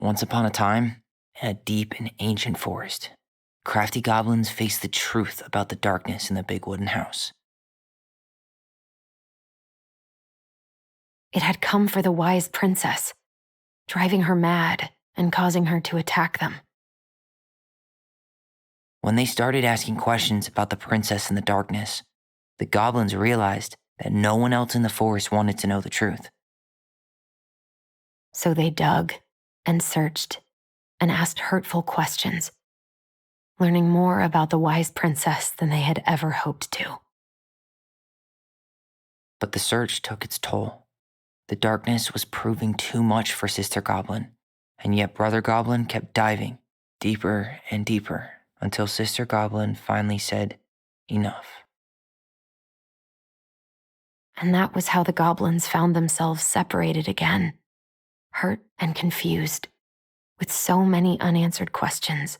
Once upon a time, in a deep and ancient forest, crafty goblins faced the truth about the darkness in the big wooden house. It had come for the wise princess, driving her mad and causing her to attack them. When they started asking questions about the princess in the darkness, the goblins realized that no one else in the forest wanted to know the truth. So they dug and searched and asked hurtful questions, learning more about the wise princess than they had ever hoped to. But the search took its toll. The darkness was proving too much for Sister Goblin, and yet Brother Goblin kept diving deeper and deeper until Sister Goblin finally said, "Enough." And that was how the goblins found themselves separated again, hurt and confused, with so many unanswered questions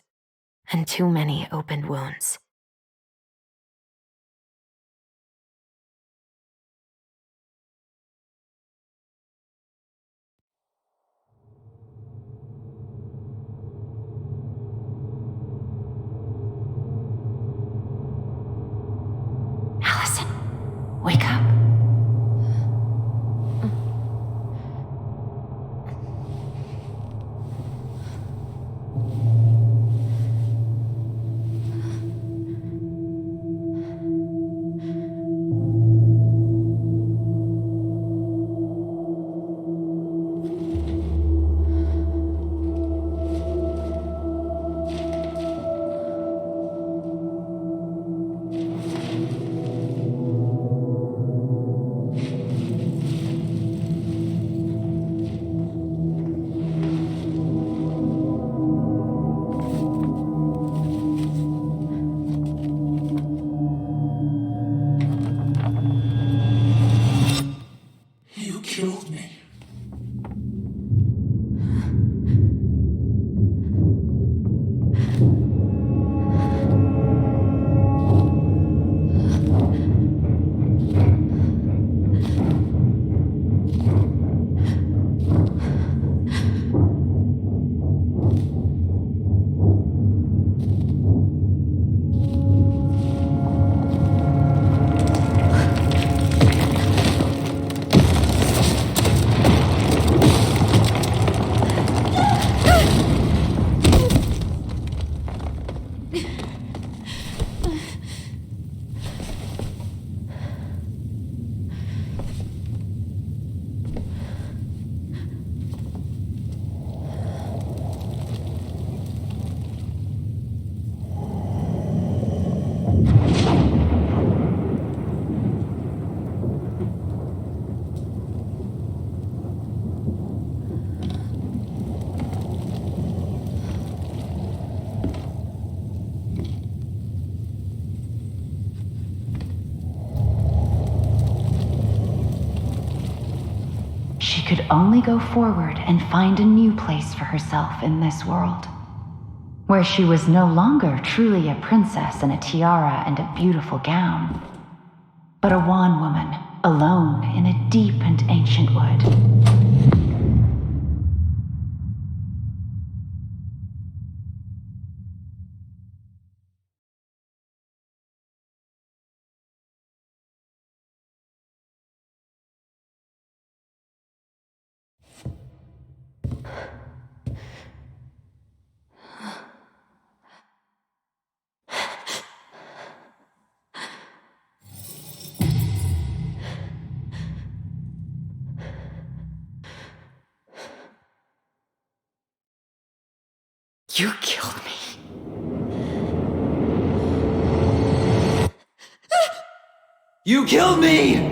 and too many opened wounds. Allison, wake up. You killed me. She could only go forward and find a new place for herself in this world, where she was no longer truly a princess in a tiara and a beautiful gown, but a wan woman, alone in a deep and ancient wood. You killed me. You killed me!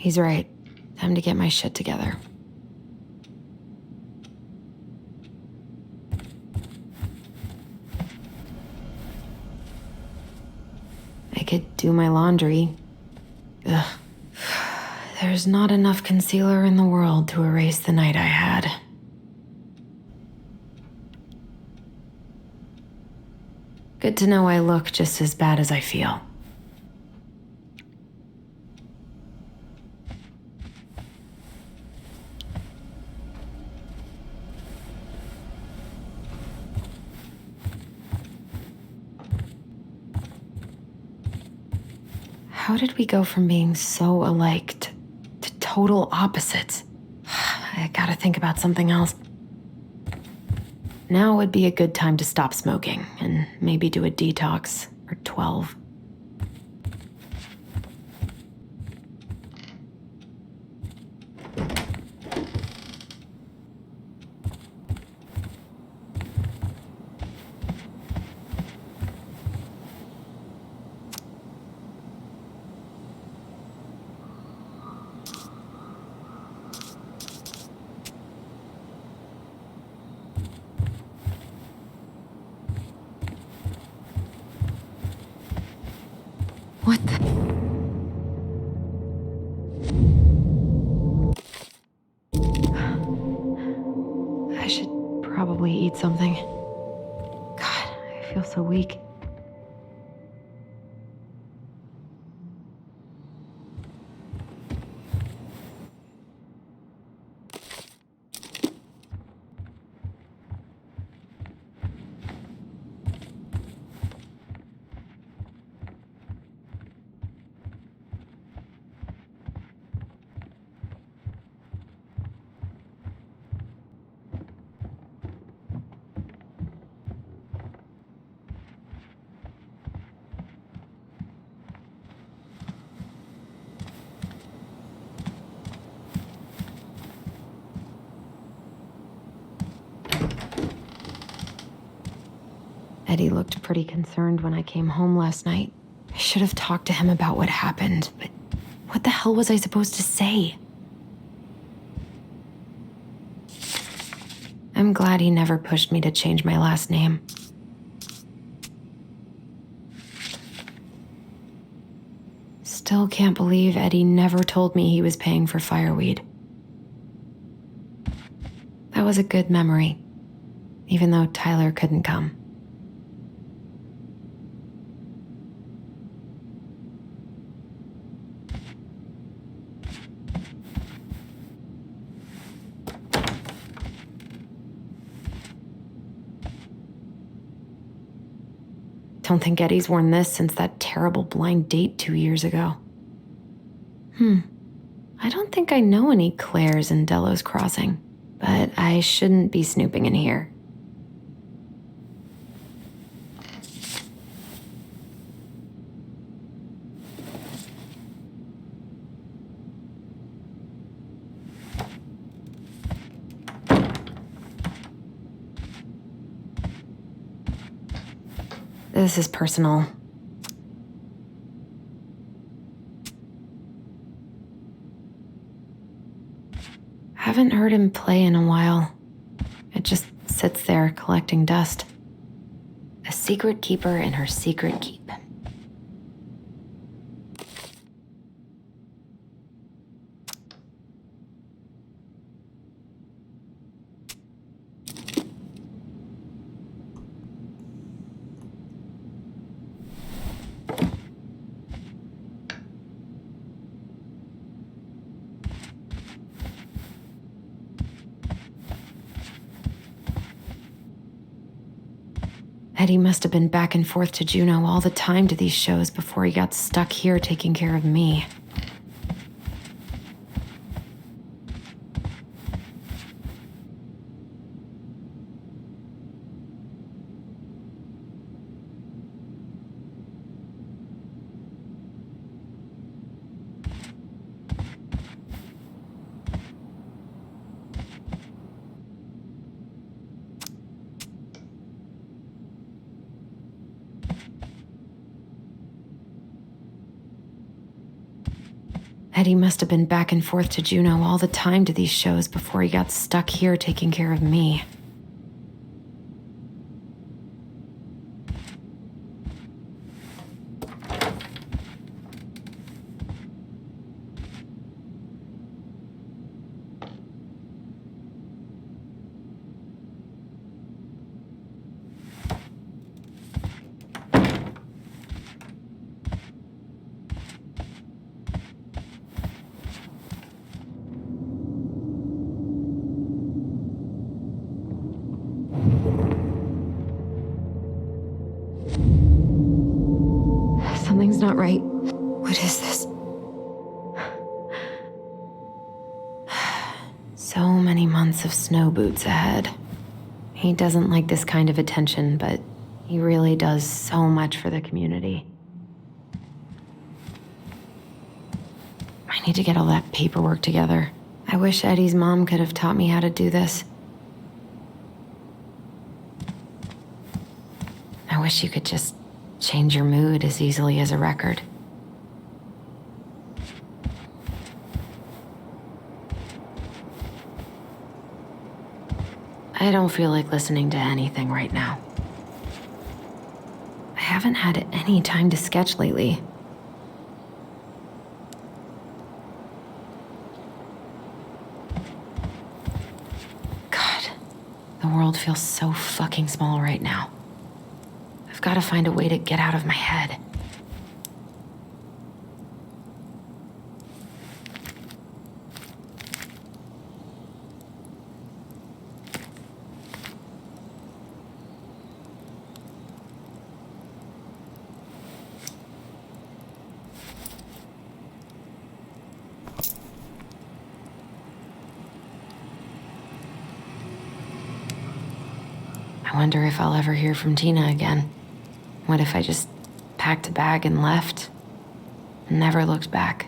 He's right. Time to get my shit together. I could do my laundry. Ugh. There's not enough concealer in the world to erase the night I had. Good to know I look just as bad as I feel. How did we go from being so alike to total opposites? I gotta think about something else. Now would be a good time to stop smoking and maybe do a detox or 12. What the? I should probably eat something. God, I feel so weak. Eddie looked pretty concerned when I came home last night. I should have talked to him about what happened, but what the hell was I supposed to say? I'm glad he never pushed me to change my last name. Still can't believe Eddie never told me he was paying for fireweed. That was a good memory, even though Tyler couldn't come. Don't think Eddie's worn this since that terrible blind date 2 years ago. I don't think I know any Claires in Delos Crossing, but I shouldn't be snooping in here. This is personal. Haven't heard him play in a while. It just sits there collecting dust. A secret keeper in her secret keep. Eddie must have been back and forth to Juneau all the time to these shows before he got stuck here taking care of me. Eddie must have been back and forth to Juneau all the time to these shows before he got stuck here taking care of me. Something's not right. What is this? So many months of snow boots ahead. He doesn't like this kind of attention, but he really does so much for the community. I need to get all that paperwork together. I wish Eddie's mom could have taught me how to do this. I wish you could just change your mood as easily as a record. I don't feel like listening to anything right now. I haven't had any time to sketch lately. God, the world feels so fucking small right now. I've got to find a way to get out of my head. I wonder if I'll ever hear from Tina again. What if I just packed a bag and left and never looked back?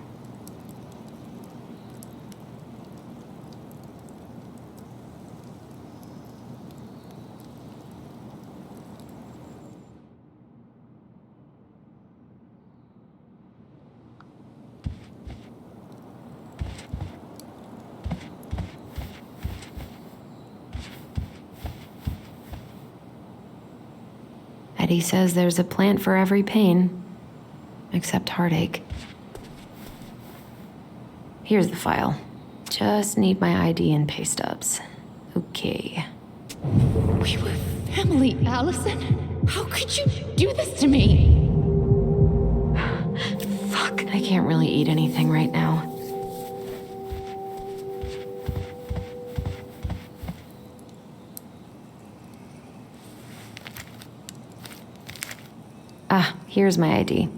Eddie says there's a plant for every pain, except heartache. Here's the file. Just need my ID and pay stubs. Okay. We were family, Allison. How could you do this to me? Fuck, I can't really eat anything right now. Ah, here's my ID.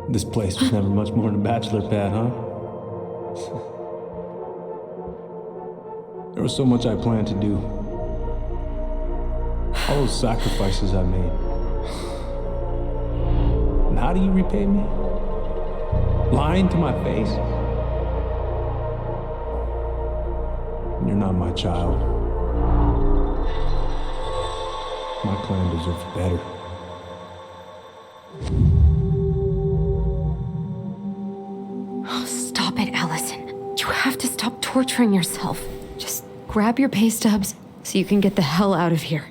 This place was never much more than a bachelor pad, huh? There was so much I planned to do. All those sacrifices I made. And how do you repay me? Lying to my face? You're not my child. My clan deserves better. Oh, stop it, Allison. You have to stop torturing yourself. Just grab your pay stubs so you can get the hell out of here.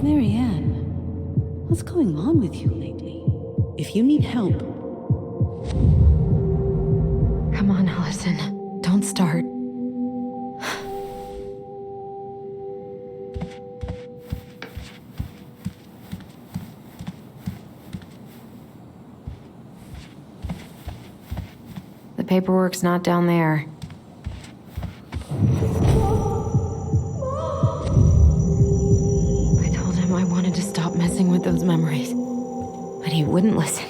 Marianne, what's going on with you lately? If you need help, Come on, Allison. Don't start. The paperwork's not down there. I told him I wanted to stop messing with those memories, but he wouldn't listen.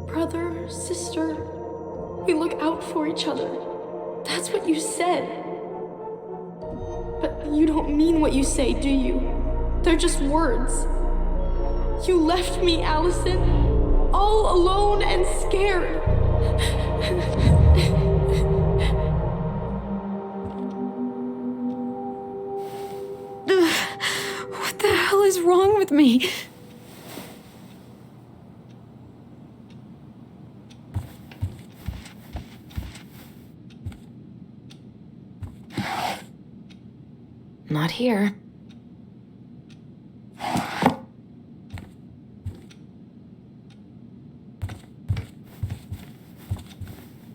Brother, sister, we look out for each other. That's what you said. But you don't mean what you say, do you? They're just words. You left me, Allison, all alone and scared. What the hell is wrong with me? Not here.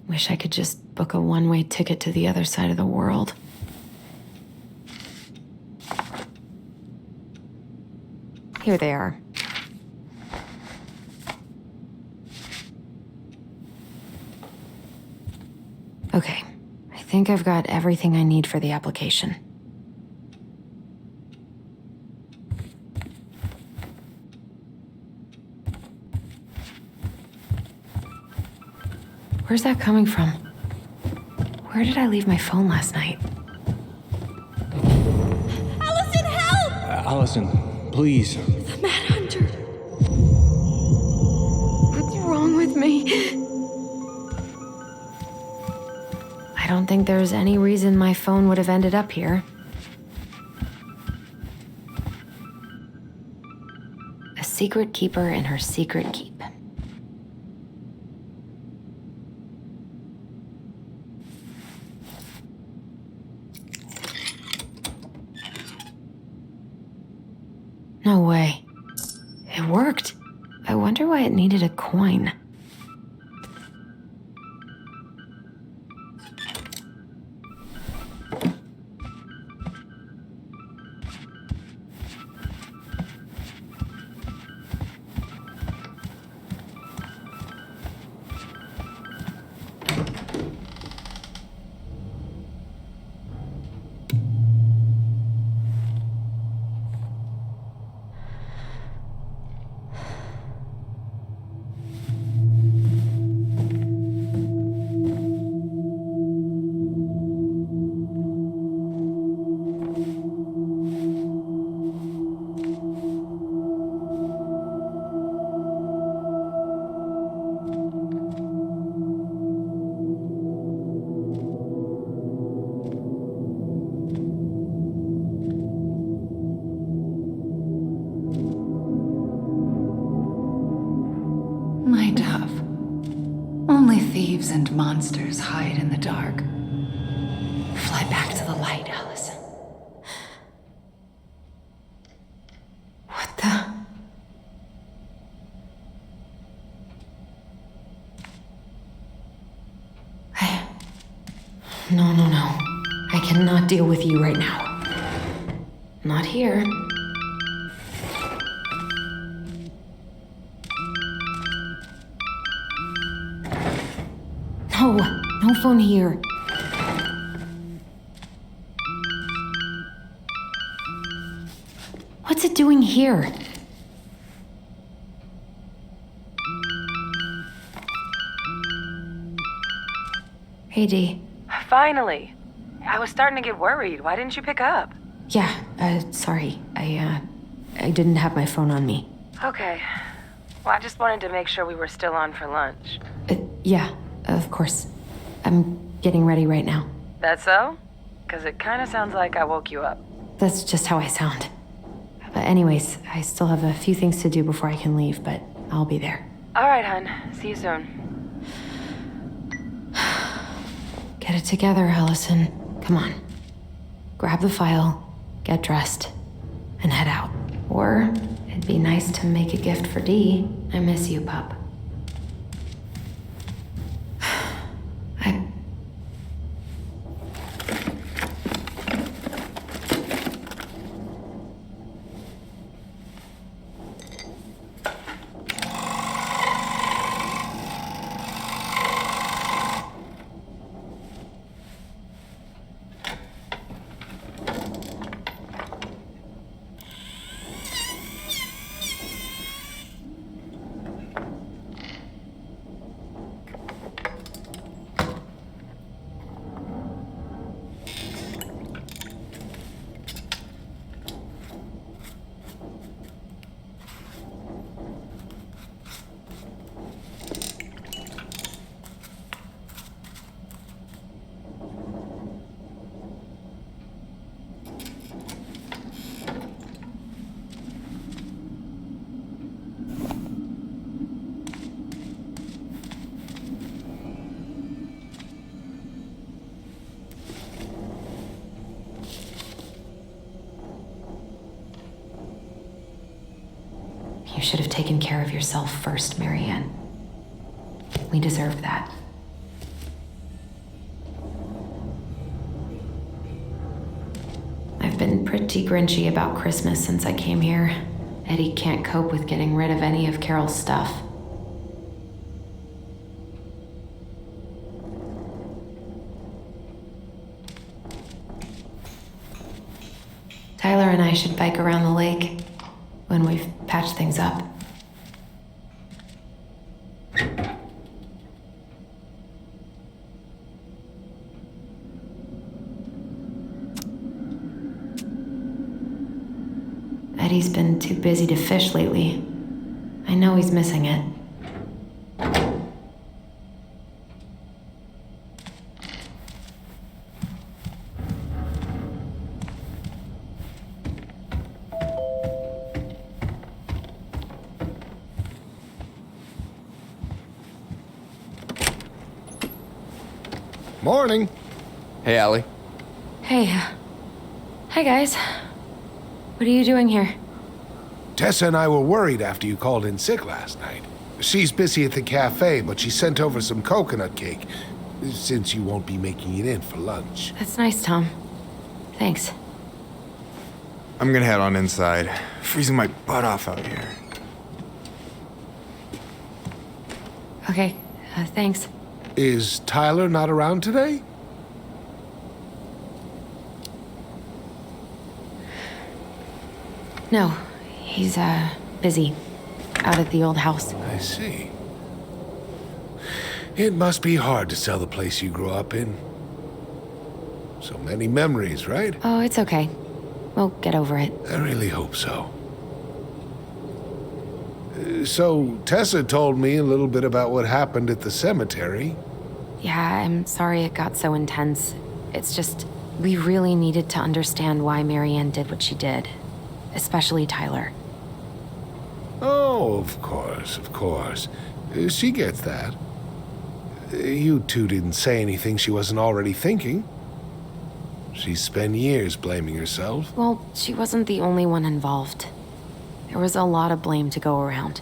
Wish I could just book a one-way ticket to the other side of the world. Here they are. Okay, I think I've got everything I need for the application. Where's that coming from? Where did I leave my phone last night? Allison, help! Allison, please. The Mad Hunter. What's wrong with me? I don't think there's any reason my phone would have ended up here. A secret keeper and her secret keep. No way. It worked. I wonder why it needed a coin. My dove. Only thieves and monsters hide in the dark. Fly back to the light, Allison. What the? No. I cannot deal with you right now. Not here. No phone here. What's it doing here? Hey, Dee. Finally. I was starting to get worried. Why didn't you pick up? Yeah, sorry. I didn't have my phone on me. Okay. Well, I just wanted to make sure we were still on for lunch. Yeah, of course. I'm getting ready right now. That so? Because it kind of sounds like I woke you up. That's just how I sound. But anyways, I still have a few things to do before I can leave, but I'll be there. All right, hun. See you soon. Get it together, Allison. Come on. Grab the file, get dressed, and head out. Or it'd be nice to make a gift for Dee. I miss you, pup. You should have taken care of yourself first, Marianne. We deserve that. I've been pretty grinchy about Christmas since I came here. Eddie can't cope with getting rid of any of Carol's stuff. Tyler and I should bike around the lake when we've patched things up. Eddie's been too busy to fish lately. I know he's missing it. Morning. Hey, Allie. Hey. Hi, guys. What are you doing here? Tessa and I were worried after you called in sick last night. She's busy at the cafe, but she sent over some coconut cake, since you won't be making it in for lunch. That's nice, Tom. Thanks. I'm gonna head on inside. Freezing my butt off out here. Okay, thanks. Is Tyler not around today? No, he's, busy. Out at the old house. I see. It must be hard to sell the place you grew up in. So many memories, right? Oh, it's okay. We'll get over it. I really hope so. So, Tessa told me a little bit about what happened at the cemetery. Yeah, I'm sorry it got so intense. It's just, we really needed to understand why Marianne did what she did. Especially Tyler. Oh, of course. She gets that. You two didn't say anything she wasn't already thinking. She spent years blaming herself. Well, she wasn't the only one involved. There was a lot of blame to go around.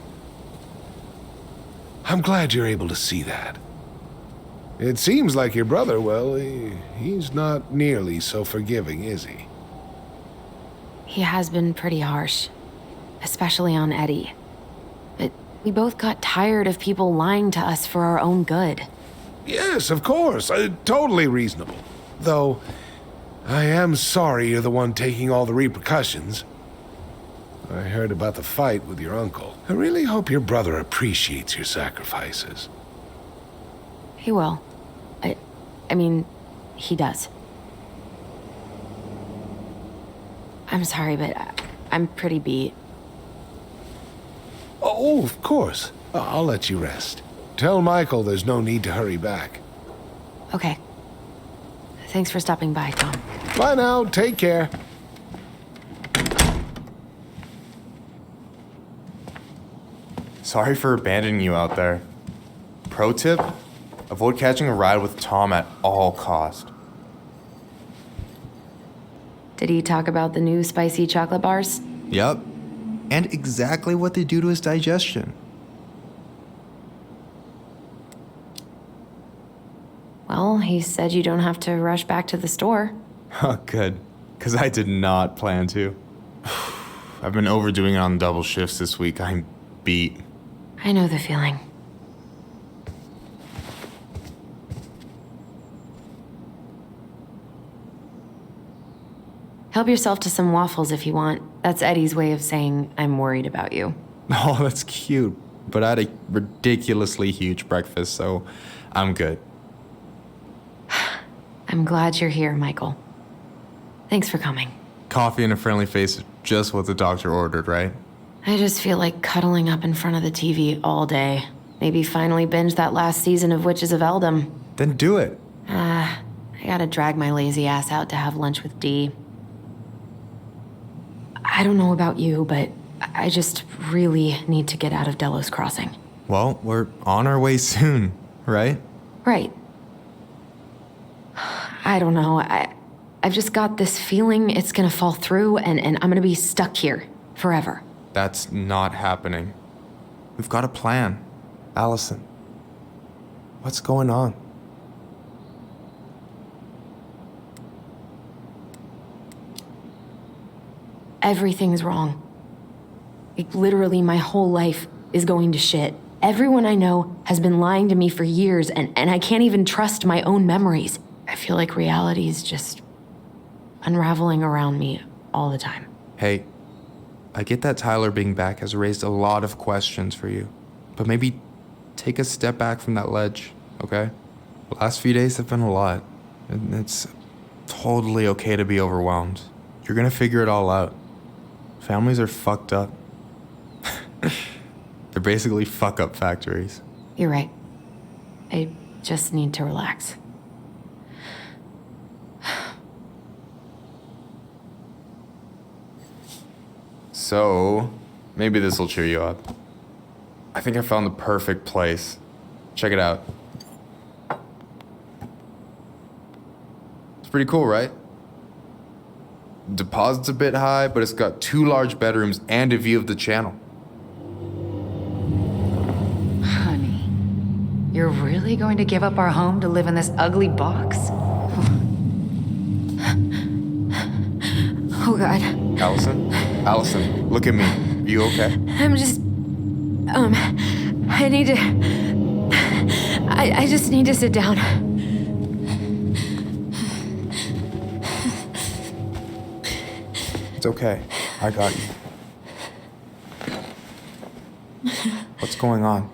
I'm glad you're able to see that. It seems like your brother, well, he's not nearly so forgiving, is he? He has been pretty harsh. Especially on Eddie. But we both got tired of people lying to us for our own good. Yes, of course. Totally reasonable. Though, I am sorry you're the one taking all the repercussions. I heard about the fight with your uncle. I really hope your brother appreciates your sacrifices. He will. I mean, he does. I'm sorry, but I'm pretty beat. Oh, of course. I'll let you rest. Tell Michael there's no need to hurry back. Okay. Thanks for stopping by, Tom. Bye now. Take care. Sorry for abandoning you out there. Pro tip? Avoid catching a ride with Tom at all cost. Did he talk about the new spicy chocolate bars? Yup. And exactly what they do to his digestion. Well, he said you don't have to rush back to the store. Oh, good. Because I did not plan to. I've been overdoing it on double shifts this week. I'm beat. I know the feeling. Help yourself to some waffles if you want. That's Eddie's way of saying, I'm worried about you. Oh, that's cute. But I had a ridiculously huge breakfast, so I'm good. I'm glad you're here, Michael. Thanks for coming. Coffee and a friendly face is just what the doctor ordered, right? I just feel like cuddling up in front of the TV all day. Maybe finally binge that last season of Witches of Eldom. Then do it. I gotta drag my lazy ass out to have lunch with Dee. I don't know about you, but I just really need to get out of Delos Crossing. Well, we're on our way soon, right? Right. I don't know. I've just got this feeling it's gonna fall through and I'm gonna be stuck here forever. That's not happening. We've got a plan. Allison, what's going on? Everything's wrong. Like, literally, my whole life is going to shit. Everyone I know has been lying to me for years, and I can't even trust my own memories. I feel like reality is just unraveling around me all the time. Hey, I get that Tyler being back has raised a lot of questions for you, but maybe take a step back from that ledge, okay? The last few days have been a lot, and it's totally okay to be overwhelmed. You're gonna figure it all out. Families are fucked up. They're basically fuck-up factories. You're right. I just need to relax. So, maybe this will cheer you up. I think I found the perfect place. Check it out. It's pretty cool, right? Deposit's a bit high, but it's got 2 large bedrooms and a view of the channel. Honey, you're really going to give up our home to live in this ugly box? Oh, God. Allison, look at me. Are you okay? I'm just... I need to... I just need to sit down. It's okay. I got you. What's going on?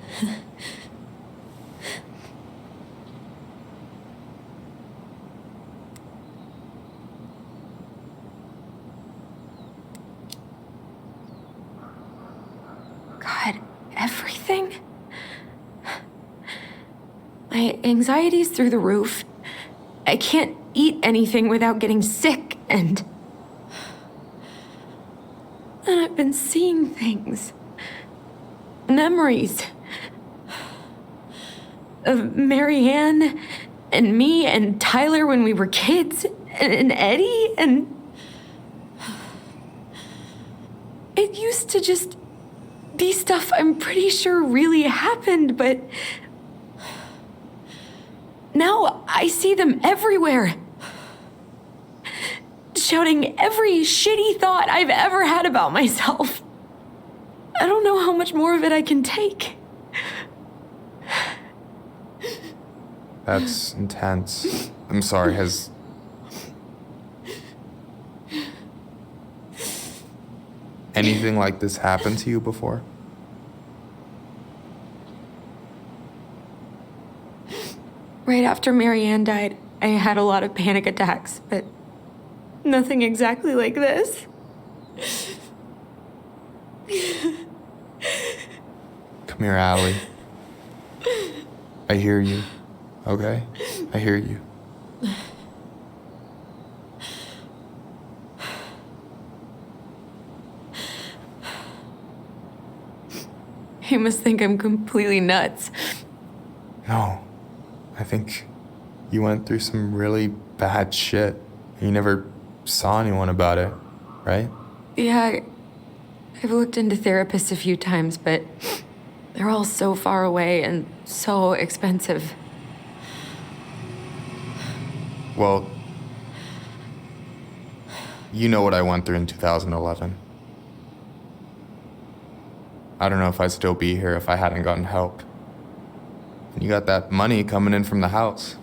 God, everything? My anxiety's through the roof. I can't eat anything without getting sick, and I've been seeing things. Memories. Of Marianne, and me, and Tyler when we were kids, and Eddie, and... It used to just be stuff I'm pretty sure really happened, but... Now I see them everywhere. Shouting every shitty thought I've ever had about myself. I don't know how much more of it I can take. That's intense. I'm sorry, has... anything like this happened to you before? Right after Marianne died, I had a lot of panic attacks, but nothing exactly like this. Come here, Allie. I hear you, okay? I hear you. You must think I'm completely nuts. No, I think you went through some really bad shit. You never saw anyone about it, right? Yeah, I've looked into therapists a few times, but they're all so far away and so expensive. Well, you know what I went through in 2011. I don't know if I'd still be here if I hadn't gotten help. And you got that money coming in from the house.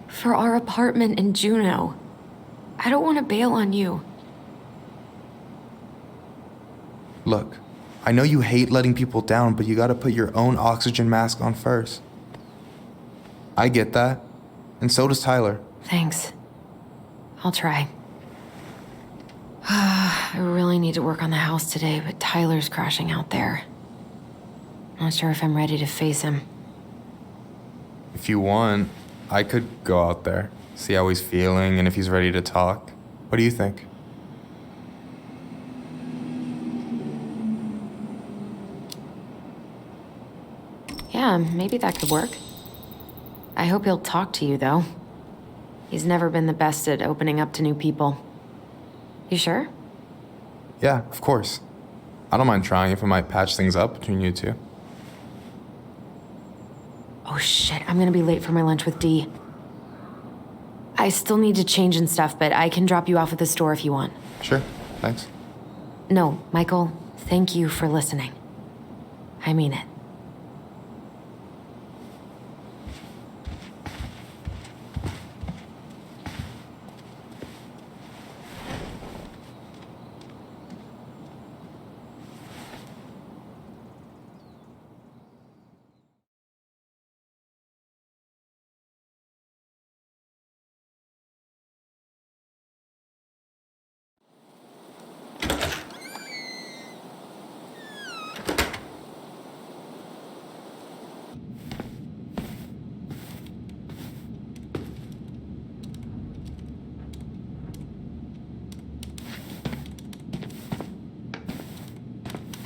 For our apartment in Juneau. I don't want to bail on you. Look, I know you hate letting people down, but you gotta put your own oxygen mask on first. I get that, and so does Tyler. Thanks. I'll try. I really need to work on the house today, but Tyler's crashing out there. Not sure if I'm ready to face him. If you want, I could go out there, see how he's feeling, and if he's ready to talk. What do you think? Yeah, maybe that could work. I hope he'll talk to you, though. He's never been the best at opening up to new people. You sure? Yeah, of course. I don't mind trying if it might patch things up between you two. Oh shit, I'm gonna be late for my lunch with Dee. I still need to change and stuff, but I can drop you off at the store if you want. Sure, thanks. No, Michael, thank you for listening. I mean it.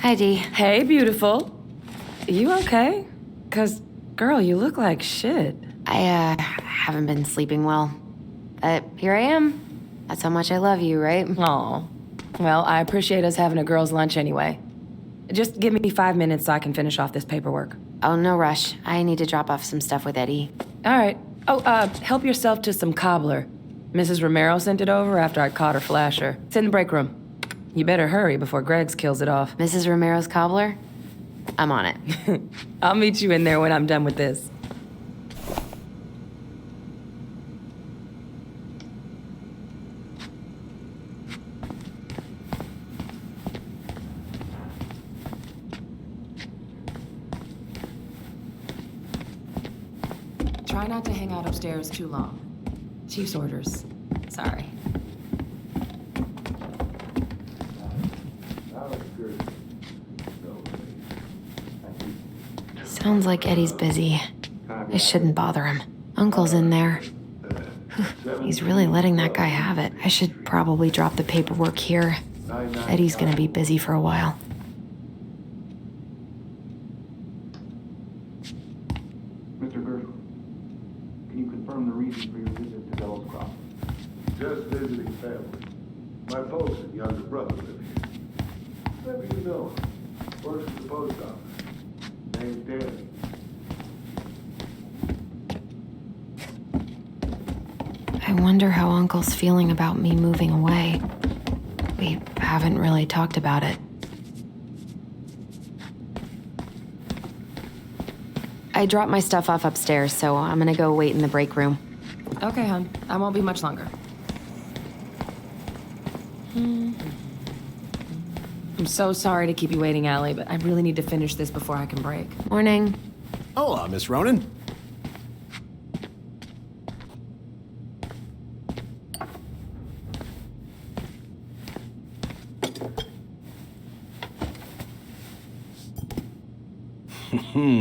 Hi, Dee. Hey, beautiful. You okay? 'Cause, girl, you look like shit. I haven't been sleeping well. But here I am. That's how much I love you, right? Aw. Well, I appreciate us having a girls' lunch anyway. Just give me 5 minutes so I can finish off this paperwork. Oh, no rush. I need to drop off some stuff with Eddie. All right. Oh, help yourself to some cobbler. Mrs. Romero sent it over after I caught her flasher. It's in the break room. You better hurry before Greggs kills it off. Mrs. Romero's cobbler? I'm on it. I'll meet you in there when I'm done with this. Try not to hang out upstairs too long. Chief's orders. Sorry. Sounds like Eddie's busy. I shouldn't bother him. Uncle's in there. He's really letting that guy have it. I should probably drop the paperwork here. Eddie's gonna be busy for a while. Mr. Gershel, can you confirm the reason for your visit to Devil's Crop? Just visiting family. My folks and younger brother live here. Maybe you know him. Works at the post office. Name's Danny. I wonder how Uncle's feeling about me moving away. We haven't really talked about it. I dropped my stuff off upstairs, so I'm gonna go wait in the break room. Okay, hon. I won't be much longer. I'm so sorry to keep you waiting, Allie, but I really need to finish this before I can break. Morning. Hola, Miss Ronan.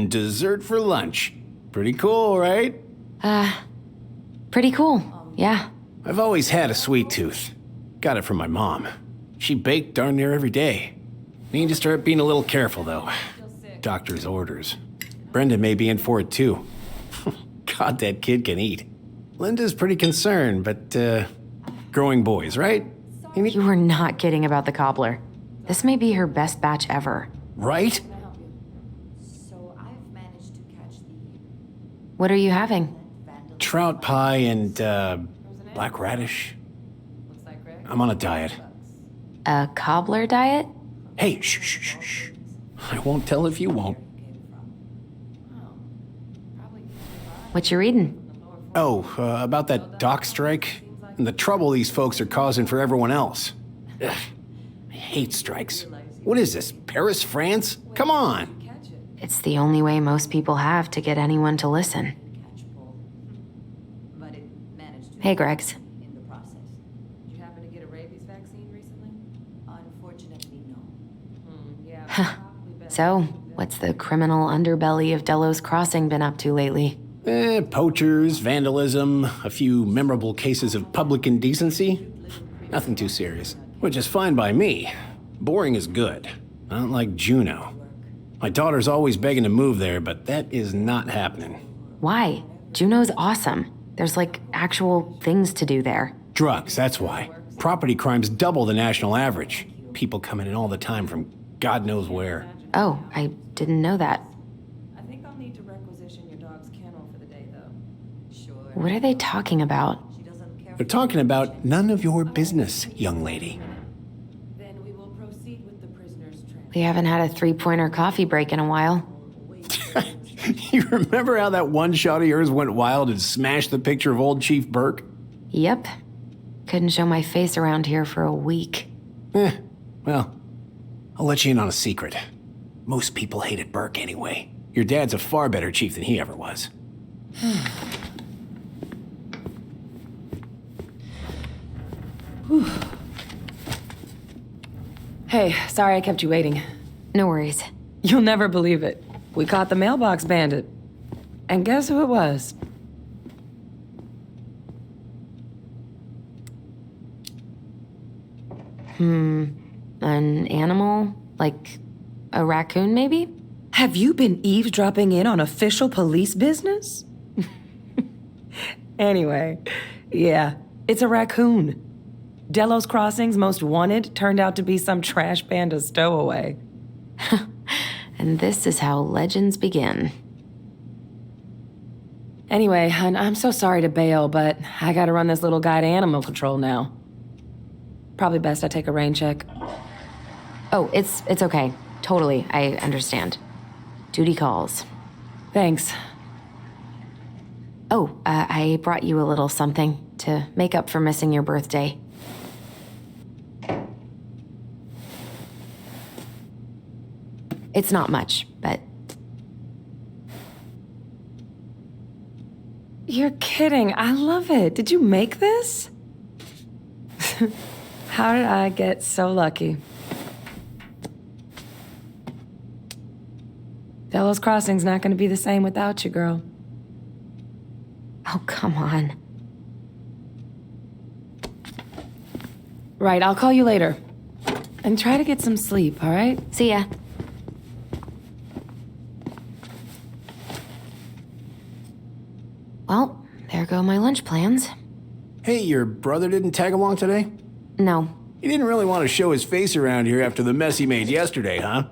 Dessert for lunch. Pretty cool, right? Pretty cool, yeah. I've always had a sweet tooth. Got it from my mom. She baked darn near every day. Need to start being a little careful, though. Doctor's orders. Brenda may be in for it too. God, that kid can eat. Linda's pretty concerned, but, growing boys, right? You were not kidding about the cobbler. This may be her best batch ever. Right? What are you having? Trout pie and, black radish. I'm on a diet. A cobbler diet? Hey, shh, shh, shh, shh. I won't tell if you won't. What you reading? Oh, about that dock strike and the trouble these folks are causing for everyone else. Ugh, I hate strikes. What is this, Paris, France? Come on. It's the only way most people have to get anyone to listen. Hey, Greggs. So, what's the criminal underbelly of Delos Crossing been up to lately? Poachers, vandalism, a few memorable cases of public indecency. Nothing too serious, which is fine by me. Boring is good. Not like Juneau. My daughter's always begging to move there, but that is not happening. Why? Juneau's awesome. There's like actual things to do there. Drugs, that's why. Property crime's double the national average. People coming in all the time from God knows where. Oh, I didn't know that. I think I'll need to requisition your dog's kennel for the day, though. Sure. What are they talking about? They're talking about none of your business, young lady. Then we will proceed with the prisoner's transfer. We haven't had a three-pointer coffee break in a while. You remember how that one shot of yours went wild and smashed the picture of old Chief Burke? Yep. Couldn't show my face around here for a week. Well, I'll let you in on a secret. Most people hated Burke anyway. Your dad's a far better chief than he ever was. Hey, sorry I kept you waiting. No worries. You'll never believe it. We caught the mailbox bandit. And guess who it was? An animal? Like a raccoon, maybe? Have you been eavesdropping in on official police business? Anyway, yeah, it's a raccoon. Delos Crossing's most wanted turned out to be some trash panda stowaway. And this is how legends begin. Anyway, hun, I'm so sorry to bail, but I gotta run this little guy to animal control now. Probably best I take a rain check. Oh, it's okay. Totally, I understand. Duty calls. Thanks. Oh, I brought you a little something to make up for missing your birthday. It's not much, but... You're kidding. I love it. Did you make this? How did I get so lucky? Delos Crossing's not going to be the same without you, girl. Oh, come on. Right, I'll call you later. And try to get some sleep, all right? See ya. Well, there go my lunch plans. Hey, your brother didn't tag along today? No. He didn't really want to show his face around here after the mess he made yesterday, huh?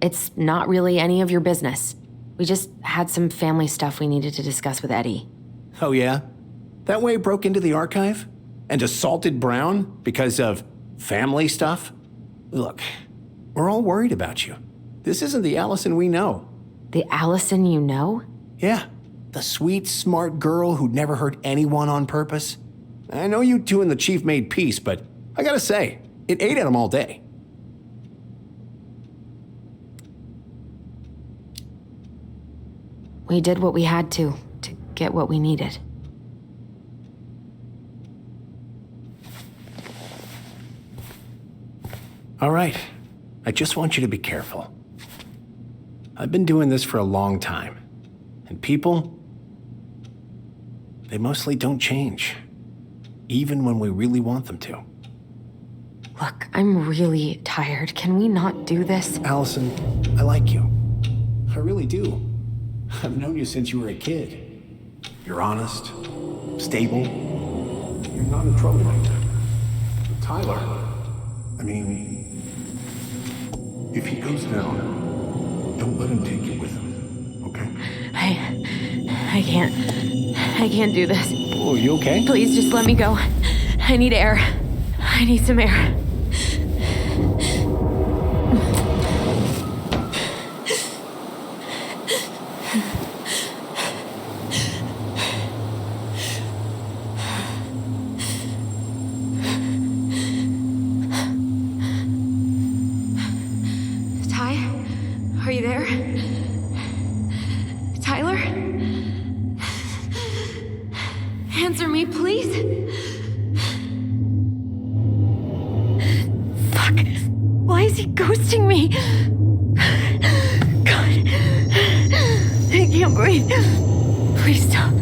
It's not really any of your business. We just had some family stuff we needed to discuss with Eddie. Oh, yeah? That way broke into the archive? And assaulted Brown because of family stuff? Look, we're all worried about you. This isn't the Allison we know. The Allison you know? Yeah, the sweet, smart girl who'd never hurt anyone on purpose. I know you two and the chief made peace, but I gotta say, it ate at him all day. We did what we had to get what we needed. All right, I just want you to be careful. I've been doing this for a long time, and people, they mostly don't change, even when we really want them to. Look, I'm really tired. Can we not do this? Allison, I like you. I really do. I've known you since you were a kid. You're honest, stable. You're not a troublemaker. But Tyler, I mean, if he goes down, don't let him take you with him, okay? I can't do this. Oh, you okay? Please just let me go. I need air. I need some air. Ty? Are you there? Tyler? Answer me, please. Fuck. Why is he ghosting me? God. I can't breathe. Please stop.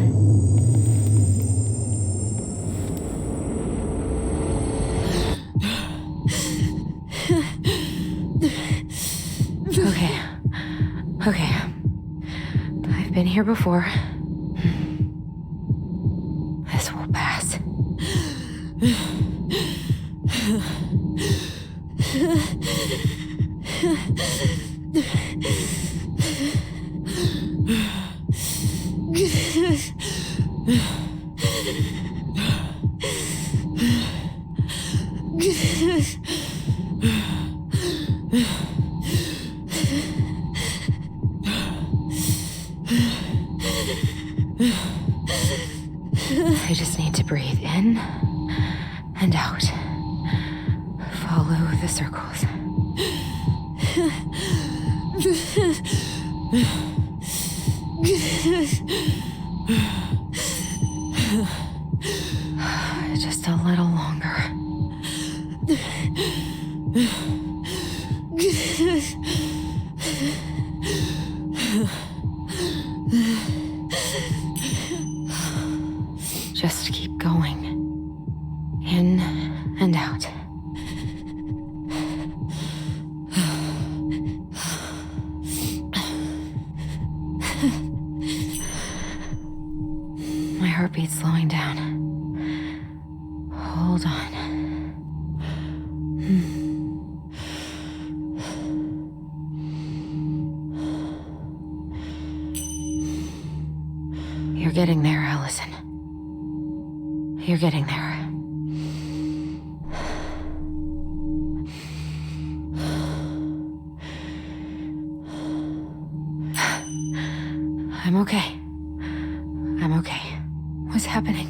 Okay. I've been here before. This will pass. I just need to breathe in and out. Follow the circles. Just a little longer. Just keep going. In and out. My heartbeat's slowing down. Hold on. You're getting there, Allison. You're getting there. I'm okay. I'm okay. What's happening?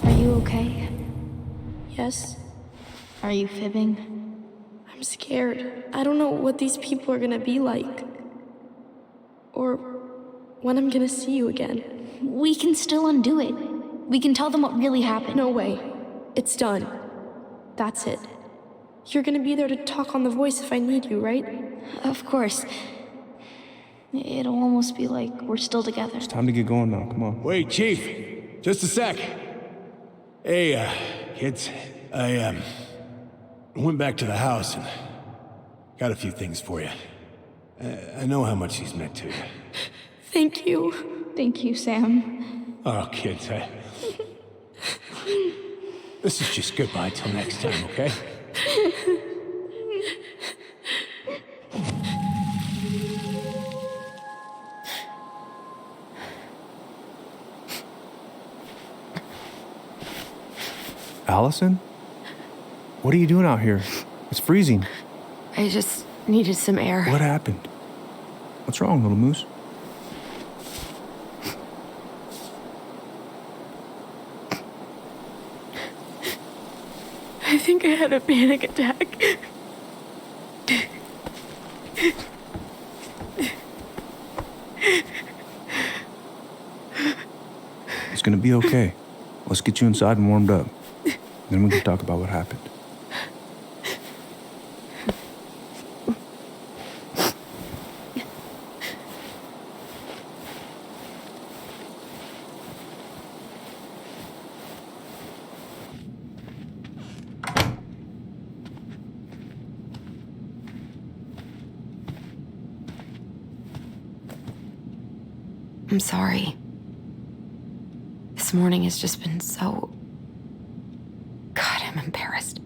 Are you okay? Yes? Are you fibbing? I'm scared. I don't know what these people are gonna be like. Or when I'm gonna see you again. We can still undo it. We can tell them what really happened. No way. It's done. That's it. You're gonna be there to talk on the voice if I need you, right? Of course. It'll almost be like we're still together. It's time to get going now. Come on. Wait, Chief. Just a sec. Hey, kids. I went back to the house and got a few things for you. I know how much he's meant to you. Thank you. Thank you, Sam. Oh, kids, this is just goodbye till next time, okay? Allison? What are you doing out here? It's freezing. I just needed some air. What happened? What's wrong, little moose? I think I had a panic attack. It's gonna be okay. Let's get you inside and warmed up. Then we can talk about what happened. I'm sorry. This morning has just been so... God, I'm embarrassed.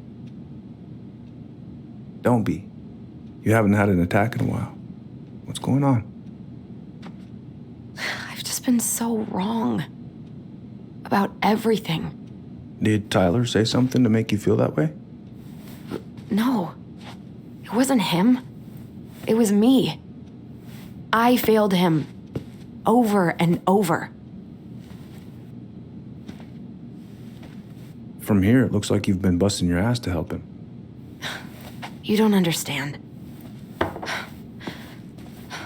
Don't be. You haven't had an attack in a while. What's going on? I've just been so wrong. About everything. Did Tyler say something to make you feel that way? No. It wasn't him. It was me. I failed him. Over and over. From here, it looks like you've been busting your ass to help him. You don't understand.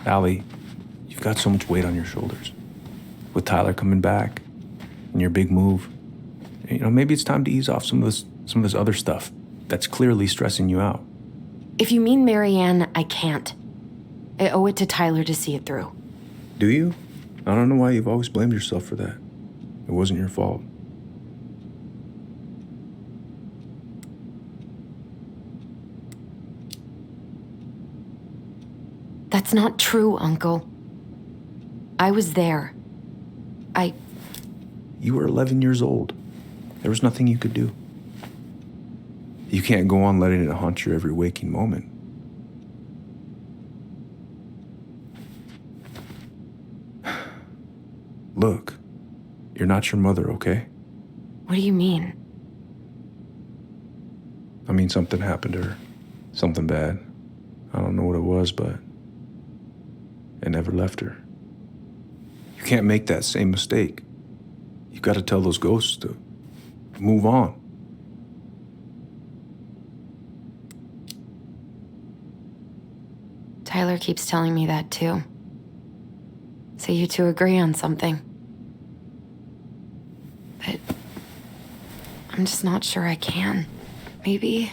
Allie, you've got so much weight on your shoulders. With Tyler coming back and your big move, maybe it's time to ease off some of this other stuff that's clearly stressing you out. If you mean Marianne, I can't. I owe it to Tyler to see it through. Do you? I don't know why you've always blamed yourself for that. It wasn't your fault. That's not true, Uncle. I was there. You were 11 years old. There was nothing you could do. You can't go on letting it haunt your every waking moment. Look, you're not your mother, okay? What do you mean? I mean, something happened to her. Something bad. I don't know what it was, but it never left her. You can't make that same mistake. You gotta tell those ghosts to move on. Tyler keeps telling me that too. So you two agree on something. But I'm just not sure I can. Maybe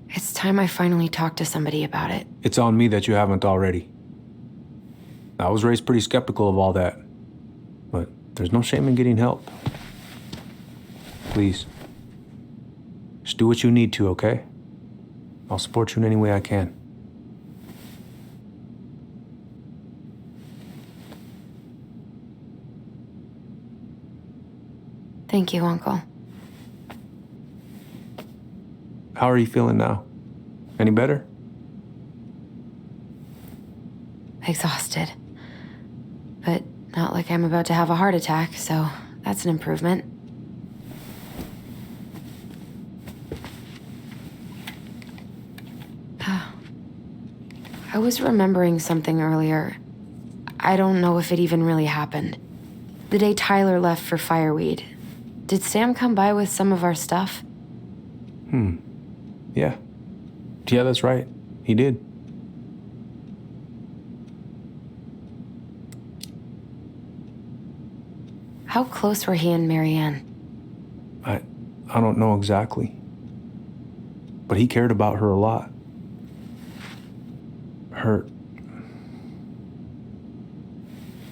it's time I finally talk to somebody about it. It's on me that you haven't already. I was raised pretty skeptical of all that. But there's no shame in getting help. Please. Just do what you need to, okay? I'll support you in any way I can. Thank you, Uncle. How are you feeling now? Any better? Exhausted. But not like I'm about to have a heart attack, so that's an improvement. I was remembering something earlier. I don't know if it even really happened. The day Tyler left for Fireweed, did Sam come by with some of our stuff? Yeah. Yeah, that's right. He did. How close were he and Marianne? I don't know exactly. But he cared about her a lot.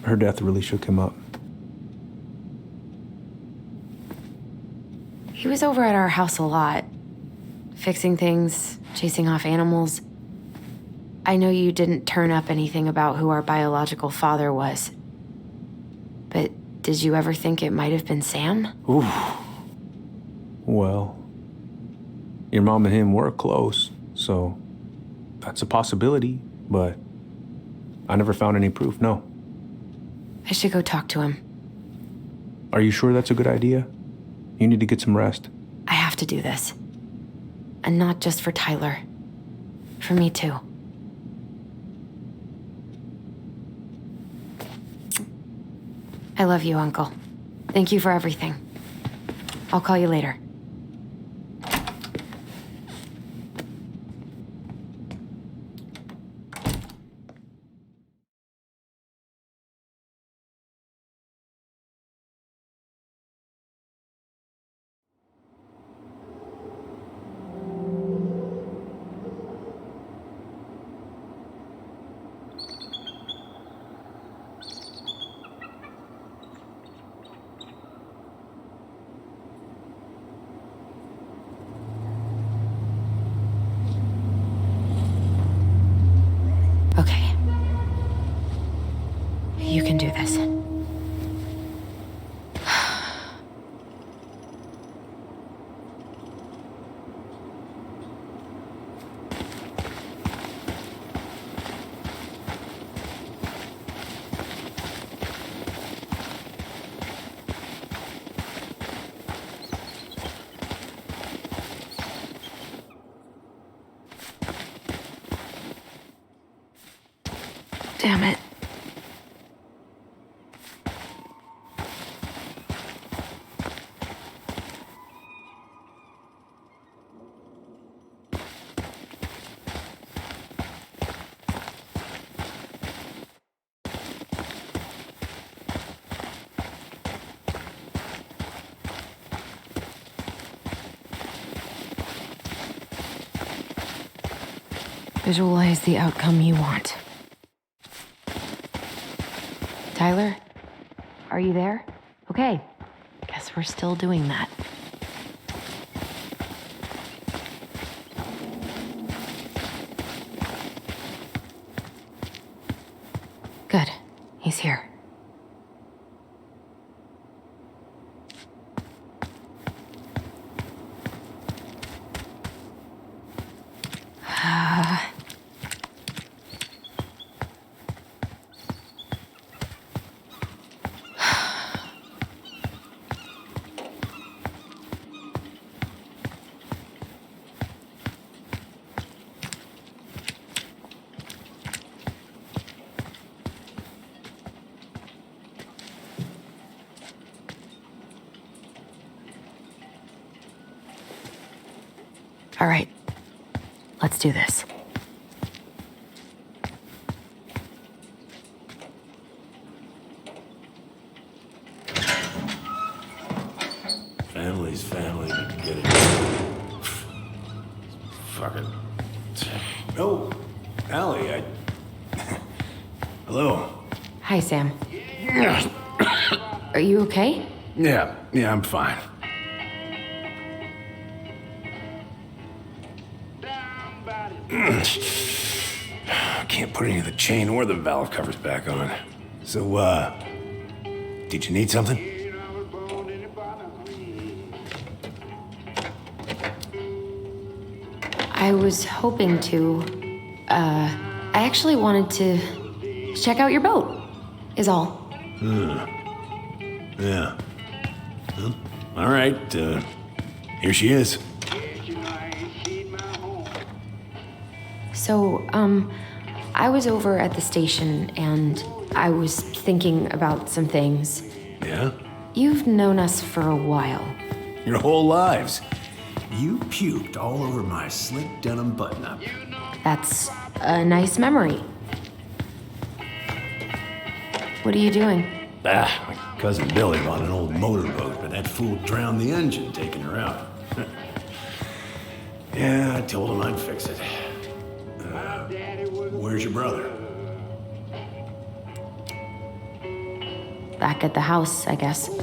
Her death really shook him up. He was over at our house a lot. Fixing things, chasing off animals. I know you didn't turn up anything about who our biological father was. But did you ever think it might have been Sam? Ooh. Well, your mom and him were close, so that's a possibility, but I never found any proof, no. I should go talk to him. Are you sure that's a good idea? You need to get some rest. I have to do this. And not just for Tyler. For me too. I love you, Uncle. Thank you for everything. I'll call you later. You can Damn it. Visualize the outcome you want. Tyler, are you there? Okay, guess we're still doing that. Good, he's here. All right, let's do this. Family's family, get it. Fuck it. Oh, Allie, Hello. Hi, Sam. Are you okay? Yeah, I'm fine. Can't put any of the chain or the valve covers back on. So, did you need something? I was hoping to. I actually wanted to check out your boat, is all. Yeah. Well, all right, here she is. So, I was over at the station and I was thinking about some things. Yeah? You've known us for a while. Your whole lives. You puked all over my slick denim button-up. That's a nice memory. What are you doing? My cousin Billy bought an old motorboat, but that fool drowned the engine taking her out. Yeah, I told him I'd fix it. Where's your brother? Back at the house, I guess. So,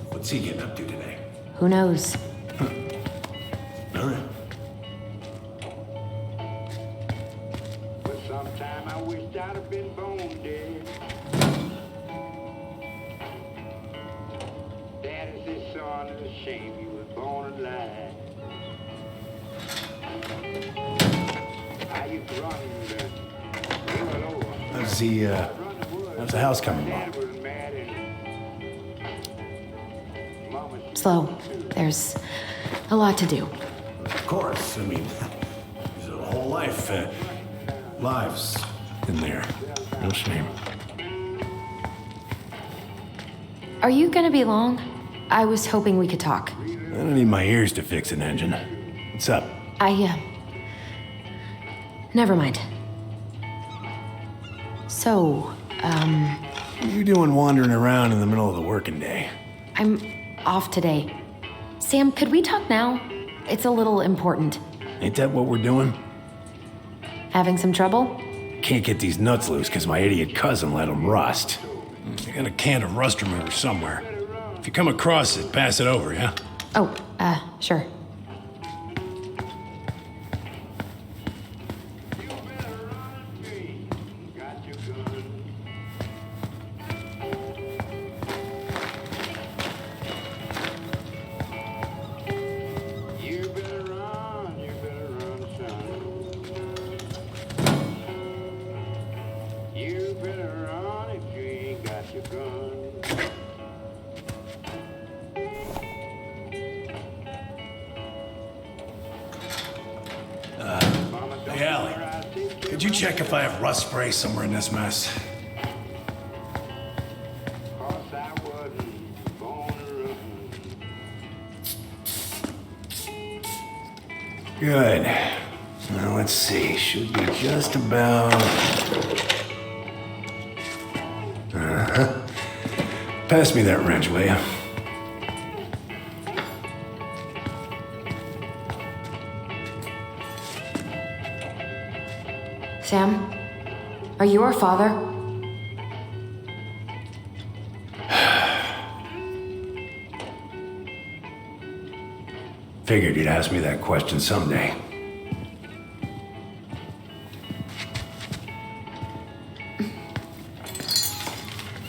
what's he getting up to today? Who knows? All right. But sometime I wished I'd have been born dead. Daddy said, son, it's a shame you was born alive. How's the house coming along? Slow. There's a lot to do. Of course. I mean, there's a whole life, lives in there. No shame. Are you gonna be long? I was hoping we could talk. I don't need my ears to fix an engine. What's up? Never mind. So, What are you doing wandering around in the middle of the working day? I'm off today. Sam, could we talk now? It's a little important. Ain't that what we're doing? Having some trouble? Can't get these nuts loose because my idiot cousin let them rust. I got a can of rust remover somewhere. If you come across it, pass it over, yeah? Oh, sure. Could you check if I have rust spray somewhere in this mess? Good. Now let's see. Should be just about. Pass me that wrench, will ya? Sam, are you our father? Figured you'd ask me that question someday.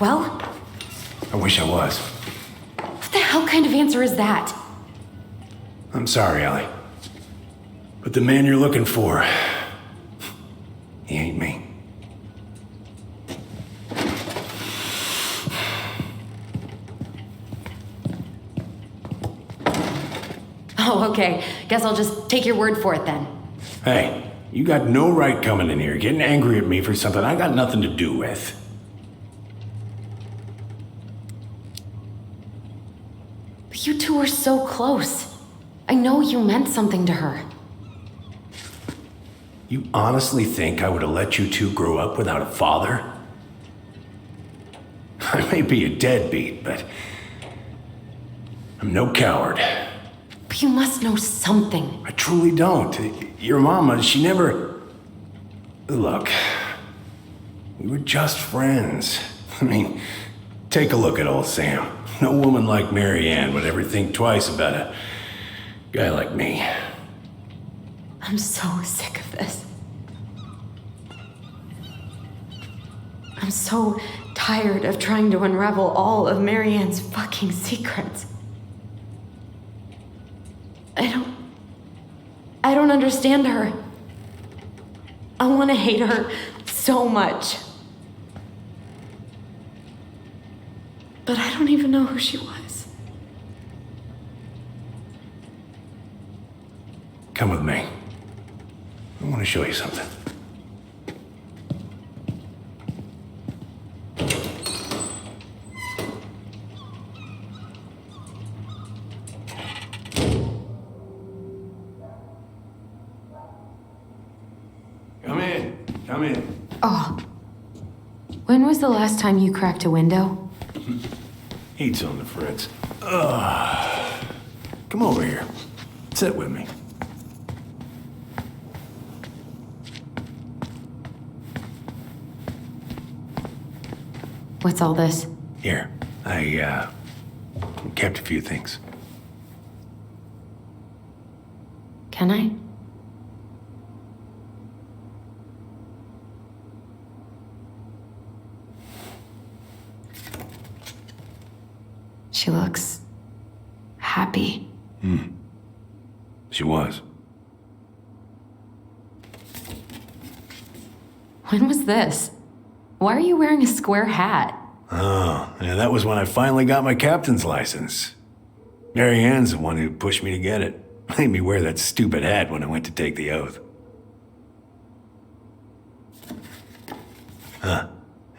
Well? I wish I was. What the hell kind of answer is that? I'm sorry, Ellie. But the man you're looking for, he ain't me. Oh, okay. Guess I'll just take your word for it then. Hey, you got no right coming in here getting angry at me for something I got nothing to do with. But you two were so close. I know you meant something to her. You honestly think I would have let you two grow up without a father? I may be a deadbeat, but I'm no coward. But you must know something. I truly don't. Your mama, she never... Look, we were just friends. I mean, take a look at old Sam. No woman like Mary Ann would ever think twice about a guy like me. I'm so sick of this. I'm so tired of trying to unravel all of Mary Ann's fucking secrets. I don't understand her. I want to hate her so much. But I don't even know who she was. Come with me. I want to show you something. Come in. Oh. When was the last time you cracked a window? Heat's on the fritz. Come over here. Sit with me. What's all this? Here, I kept a few things. Can I? She looks happy. She was. When was this? Why are you wearing a square hat? Oh, yeah, that was when I finally got my captain's license. Mary Ann's the one who pushed me to get it. Made me wear that stupid hat when I went to take the oath. Huh.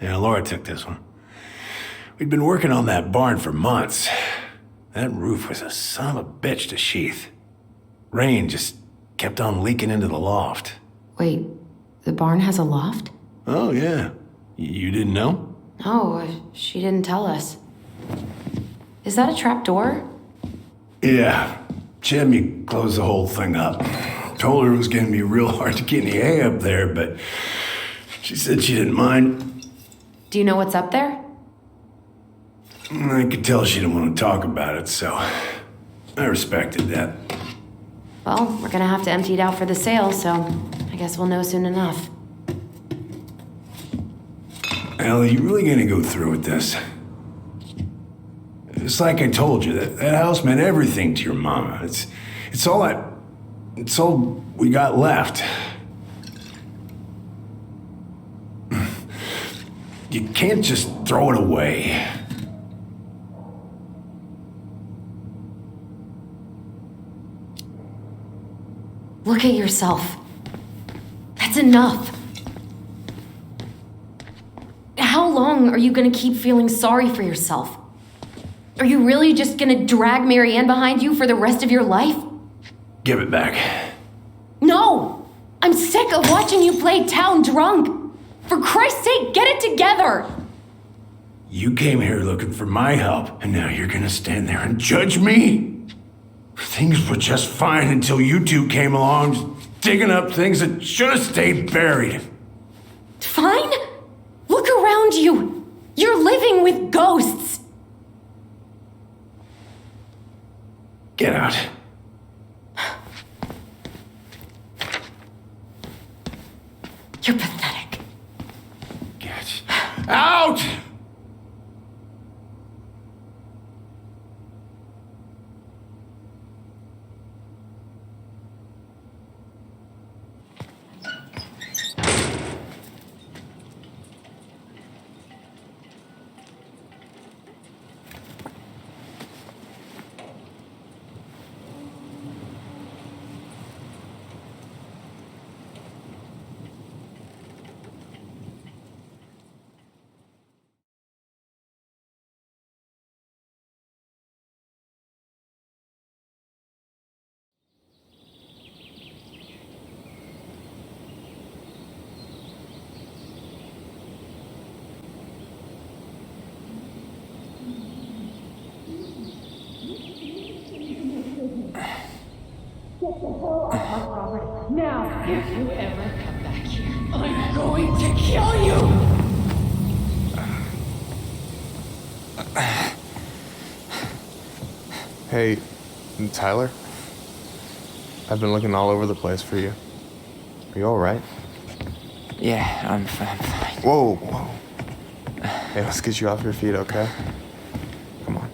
Yeah, Laura took this one. We'd been working on that barn for months. That roof was a son of a bitch to sheath. Rain just kept on leaking into the loft. Wait, the barn has a loft? Oh, yeah. You didn't know? No, she didn't tell us. Is that a trap door? Yeah. She had me close the whole thing up. Told her it was gonna be real hard to get any hay up there, but she said she didn't mind. Do you know what's up there? I could tell she didn't want to talk about it, so I respected that. Well, we're gonna have to empty it out for the sale, so I guess we'll know soon enough. Ellie, you really gonna go through with this? It's like I told you, that house meant everything to your mama. It's all we got left. You can't just throw it away. Look at yourself. That's enough. long are you gonna keep feeling sorry for yourself? Are you really just gonna drag Marianne behind you for the rest of your life? Give it back. No! I'm sick of watching you play town drunk! For Christ's sake, get it together! You came here looking for my help, and now you're gonna stand there and judge me? Things were just fine until you two came along, digging up things that should have stayed buried. Fine? Look around you! You're living with ghosts! Get out. You're pathetic. Get out! Now, if you ever come back here, I'm going to kill you! Hey, Tyler? I've been looking all over the place for you. Are you alright? Yeah, I'm fine. Whoa, whoa. Hey, let's get you off your feet, okay? Come on.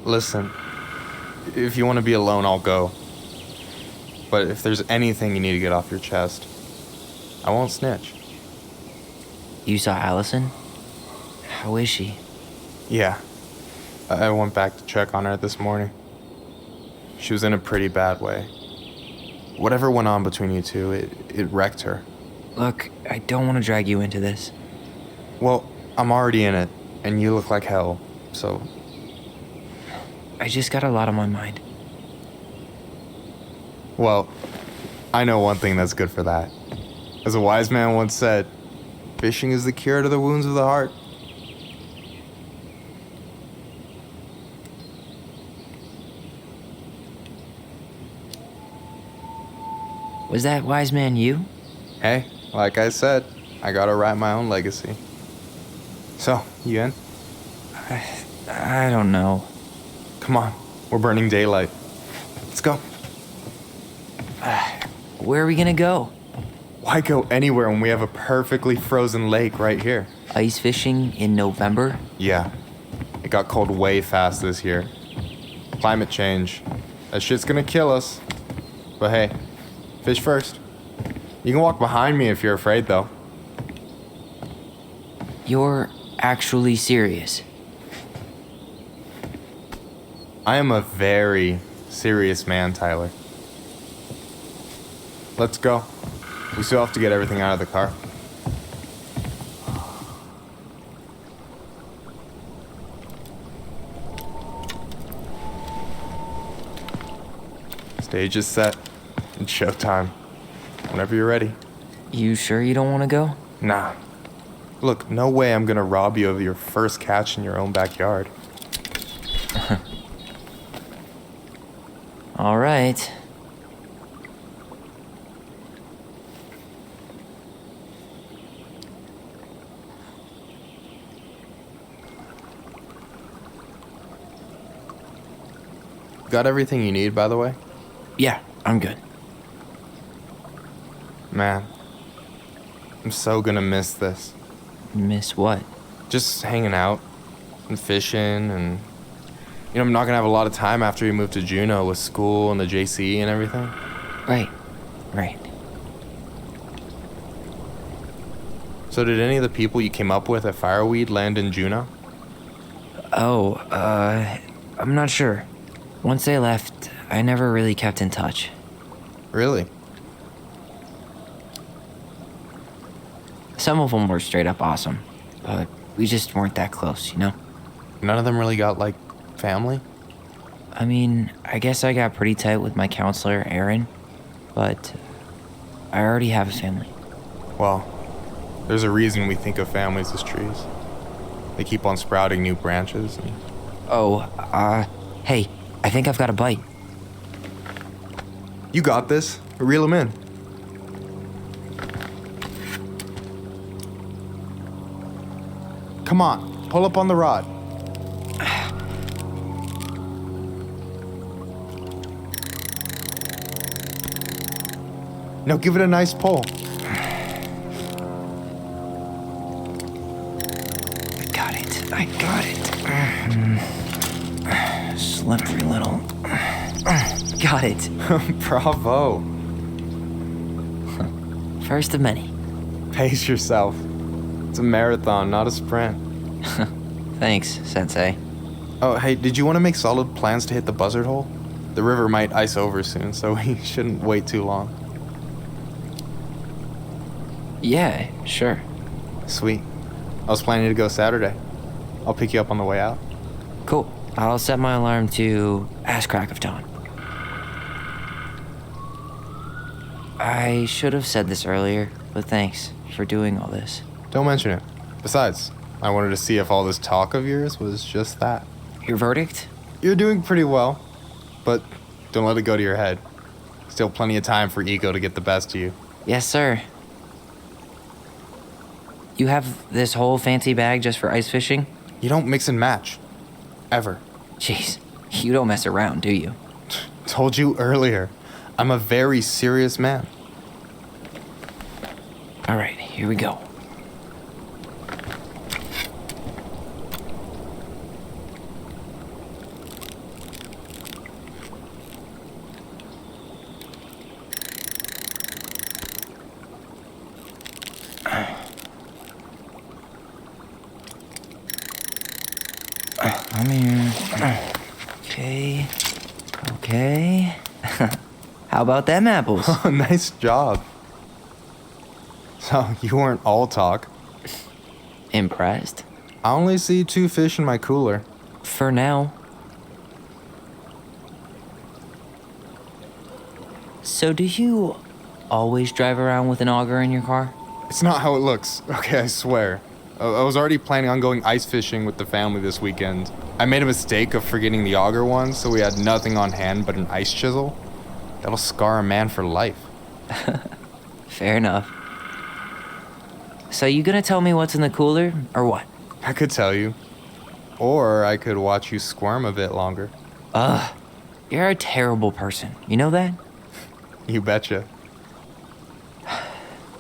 Listen, if you want to be alone, I'll go. But if there's anything you need to get off your chest, I won't snitch. You saw Allison? How is she? Yeah. I went back to check on her this morning. She was in a pretty bad way. Whatever went on between you two, it wrecked her. Look, I don't want to drag you into this. Well, I'm already in it, and you look like hell, so... I just got a lot on my mind. Well, I know one thing that's good for that. As a wise man once said, fishing is the cure to the wounds of the heart. Was that wise man you? Hey, like I said, I gotta write my own legacy. So, you in? I don't know. Come on, we're burning daylight. Let's go. Where are we gonna go? Why go anywhere when we have a perfectly frozen lake right here? Ice fishing in November? Yeah. It got cold way fast this year. Climate change. That shit's gonna kill us. But hey, fish first. You can walk behind me if you're afraid, though. You're actually serious? I am a very serious man, Tyler. Let's go. We still have to get everything out of the car. Stage is set. It's showtime. Whenever you're ready. You sure you don't want to go? Nah. Look, no way I'm gonna rob you of your first catch in your own backyard. All right. Got everything you need, by the way? Yeah, I'm good. Man, I'm so gonna miss this. Miss what? Just hanging out and fishing and... You know, I'm not gonna have a lot of time after we move to Juneau with school and the JC and everything. Right. So did any of the people you came up with at Fireweed land in Juneau? Oh, I'm not sure. Once they left, I never really kept in touch. Really? Some of them were straight up awesome, but we just weren't that close, you know? None of them really got, like, family? I mean, I guess I got pretty tight with my counselor, Aaron, but I already have a family. Well, there's a reason we think of families as trees. They keep on sprouting new branches. And... Hey, I think I've got a bite. You got this. Reel them in. Come on, pull up on the rod. Now give it a nice pull. I got it. Slippery little. Got it. Bravo. First of many. Pace yourself. It's a marathon, not a sprint. Thanks, Sensei. Oh, hey, did you want to make solid plans to hit the buzzard hole? The river might ice over soon, so we shouldn't wait too long. Yeah, sure. Sweet. I was planning to go Saturday. I'll pick you up on the way out. Cool. I'll set my alarm to ass crack of dawn. I should have said this earlier, but thanks for doing all this. Don't mention it. Besides, I wanted to see if all this talk of yours was just that. Your verdict? You're doing pretty well, but don't let it go to your head. Still plenty of time for ego to get the best of you. Yes, sir. You have this whole fancy bag just for ice fishing? You don't mix and match. Ever. Jeez, you don't mess around, do you? Told you earlier. I'm a very serious man. All right, here we go. I'm here. Okay. How about them apples? Oh, nice job. So, you weren't all talk. Impressed? I only see 2 fish in my cooler. For now. So do you always drive around with an auger in your car? It's not how it looks. Okay, I swear. I was already planning on going ice fishing with the family this weekend. I made a mistake of forgetting the auger one, so we had nothing on hand but an ice chisel. That'll scar a man for life. Fair enough. So you gonna tell me what's in the cooler, or what? I could tell you. Or I could watch you squirm a bit longer. Ugh. You're a terrible person. You know that? You betcha.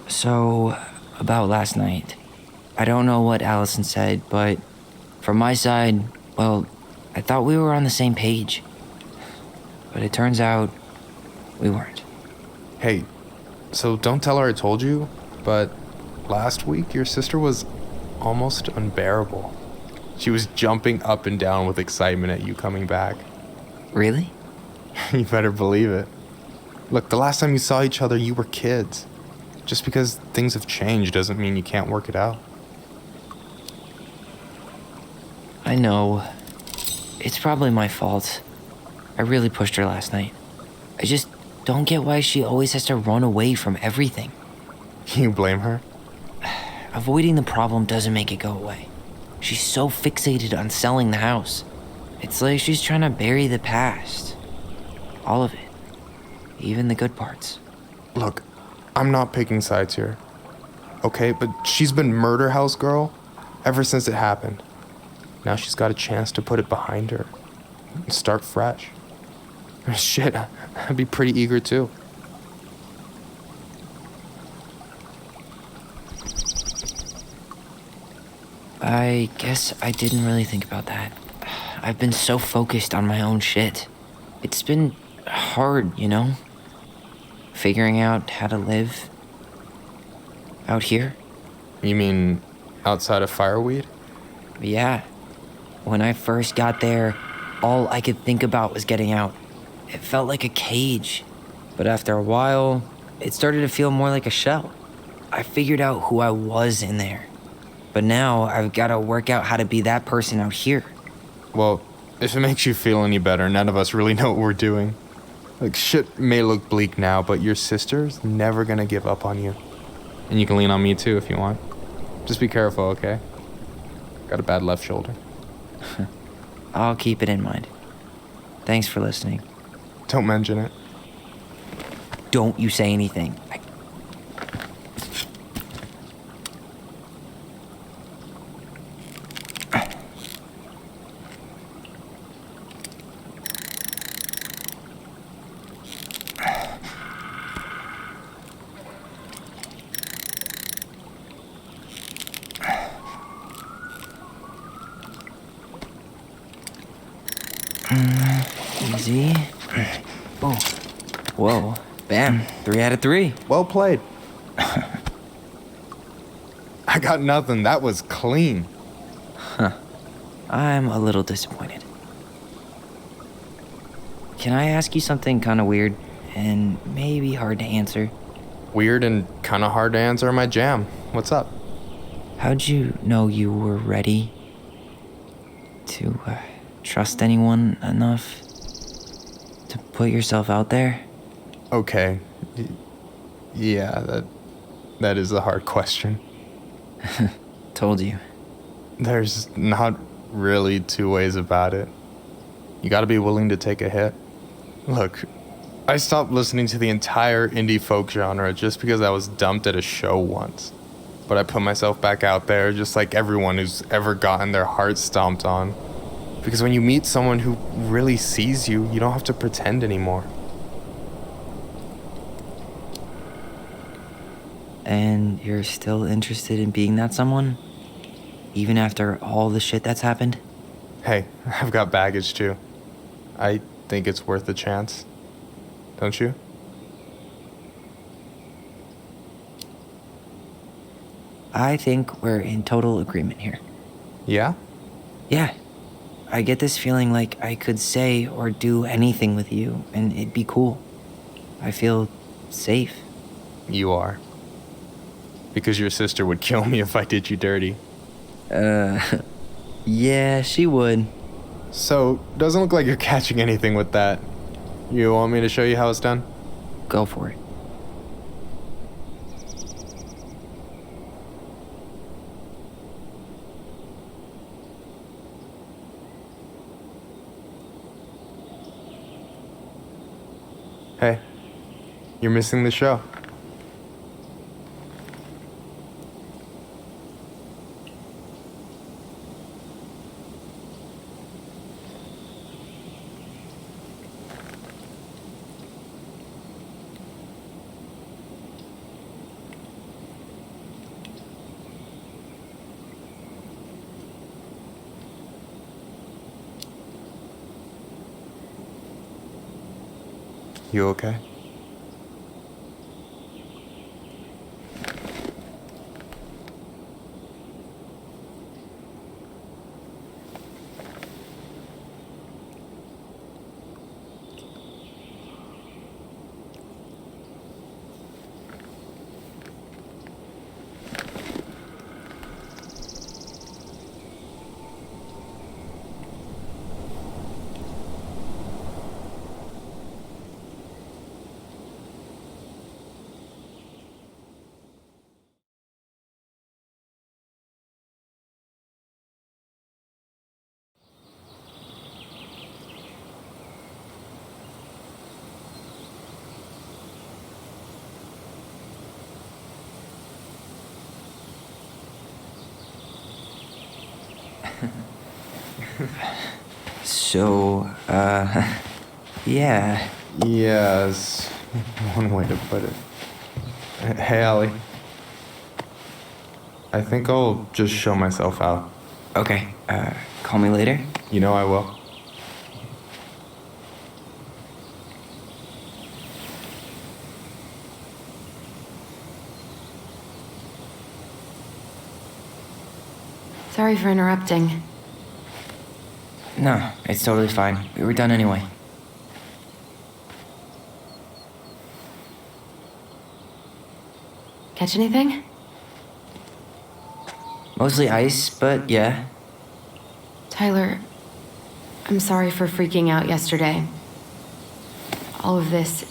So, about last night. I don't know what Allison said, but from my side, well, I thought we were on the same page. But it turns out we weren't. Hey, so don't tell her I told you, but last week your sister was almost unbearable. She was jumping up and down with excitement at you coming back. Really? You better believe it. Look, the last time you saw each other, you were kids. Just because things have changed doesn't mean you can't work it out. I know. It's probably my fault. I really pushed her last night. I just don't get why she always has to run away from everything. You blame her? Avoiding the problem doesn't make it go away. She's so fixated on selling the house. It's like she's trying to bury the past. All of it. Even the good parts. Look, I'm not picking sides here. Okay, but she's been murder house girl ever since it happened. Now she's got a chance to put it behind her and start fresh. Shit, I'd be pretty eager too. I guess I didn't really think about that. I've been so focused on my own shit. It's been hard, you know? Figuring out how to live out here. You mean outside of Fireweed? Yeah. When I first got there, all I could think about was getting out. It felt like a cage. But after a while, it started to feel more like a shell. I figured out who I was in there. But now I've got to work out how to be that person out here. Well, if it makes you feel any better, none of us really know what we're doing. Like, shit may look bleak now, but your sister's never gonna give up on you. And you can lean on me too if you want. Just be careful, okay? Got a bad left shoulder. I'll keep it in mind. Thanks for listening. Don't mention it. Don't you say anything. Easy. Oh. Whoa. Bam. 3 out of 3. Well played. I got nothing. That was clean. Huh. I'm a little disappointed. Can I ask you something kind of weird and maybe hard to answer? Weird and kind of hard to answer my jam. What's up? How'd you know you were ready to trust anyone enough to put yourself out there? Okay. Yeah, that is a hard question. Told you. There's not really two ways about it. You gotta be willing to take a hit. Look, I stopped listening to the entire indie folk genre just because I was dumped at a show once. But I put myself back out there just like everyone who's ever gotten their heart stomped on. Because when you meet someone who really sees you, you don't have to pretend anymore. And you're still interested in being that someone? Even after all the shit that's happened? Hey, I've got baggage too. I think it's worth a chance. Don't you? I think we're in total agreement here. Yeah? Yeah. I get this feeling like I could say or do anything with you and it'd be cool. I feel safe. You are. Because your sister would kill me if I did you dirty. Yeah, she would. So, doesn't look like you're catching anything with that. You want me to show you how it's done? Go for it. Hey, you're missing the show. You okay? So, yeah. Yes, one way to put it. Hey, Allie. I think I'll just show myself out. Okay, call me later? You know I will. Sorry for interrupting. No, it's totally fine. We were done anyway. Catch anything? Mostly ice, but yeah. Tyler, I'm sorry for freaking out yesterday. All of this,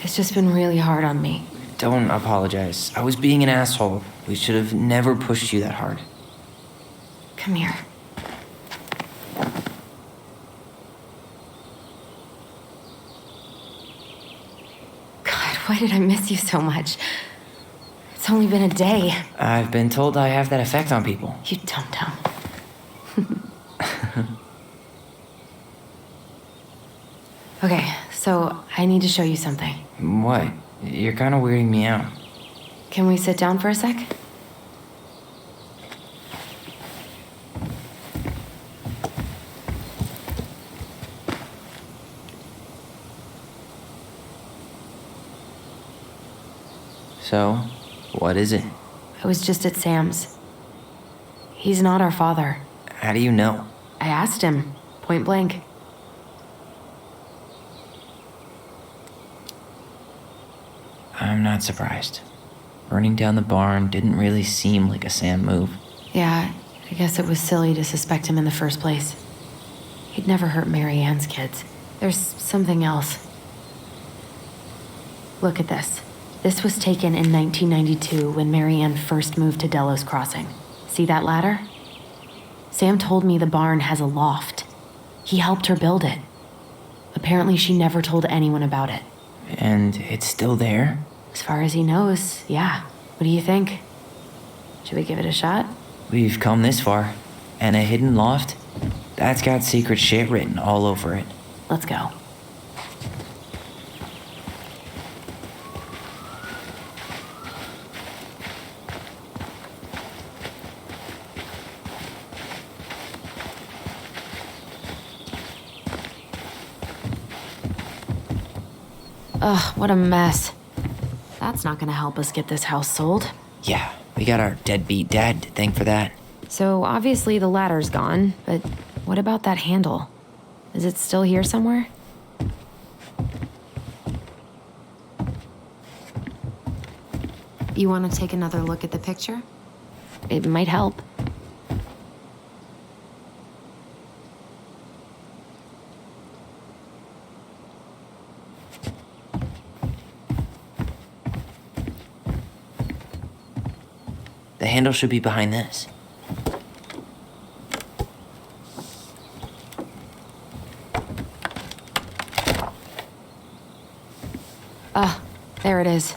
it's just been really hard on me. Don't apologize. I was being an asshole. We should have never pushed you that hard. Come here. God, why did I miss you so much? It's only been a day. I've been told I have that effect on people. You dum-dum. Okay, so I need to show you something. What? You're kind of weirding me out. Can we sit down for a sec? So, what is it? I was just at Sam's. He's not our father. How do you know? I asked him, point blank. I'm not surprised. Burning down the barn didn't really seem like a Sam move. Yeah, I guess it was silly to suspect him in the first place. He'd never hurt Mary Ann's kids. There's something else. Look at this. This was taken in 1992 when Mary Ann first moved to Delos Crossing. See that ladder? Sam told me the barn has a loft. He helped her build it. Apparently she never told anyone about it. And it's still there? As far as he knows, yeah. What do you think? Should we give it a shot? We've come this far. And a hidden loft? That's got secret shit written all over it. Let's go. Ugh, what a mess. That's not gonna help us get this house sold. Yeah, we got our deadbeat dad to thank for that. So obviously the ladder's gone, but what about that handle? Is it still here somewhere? You want to take another look at the picture? It might help. The handle should be behind this. Ah, there it is.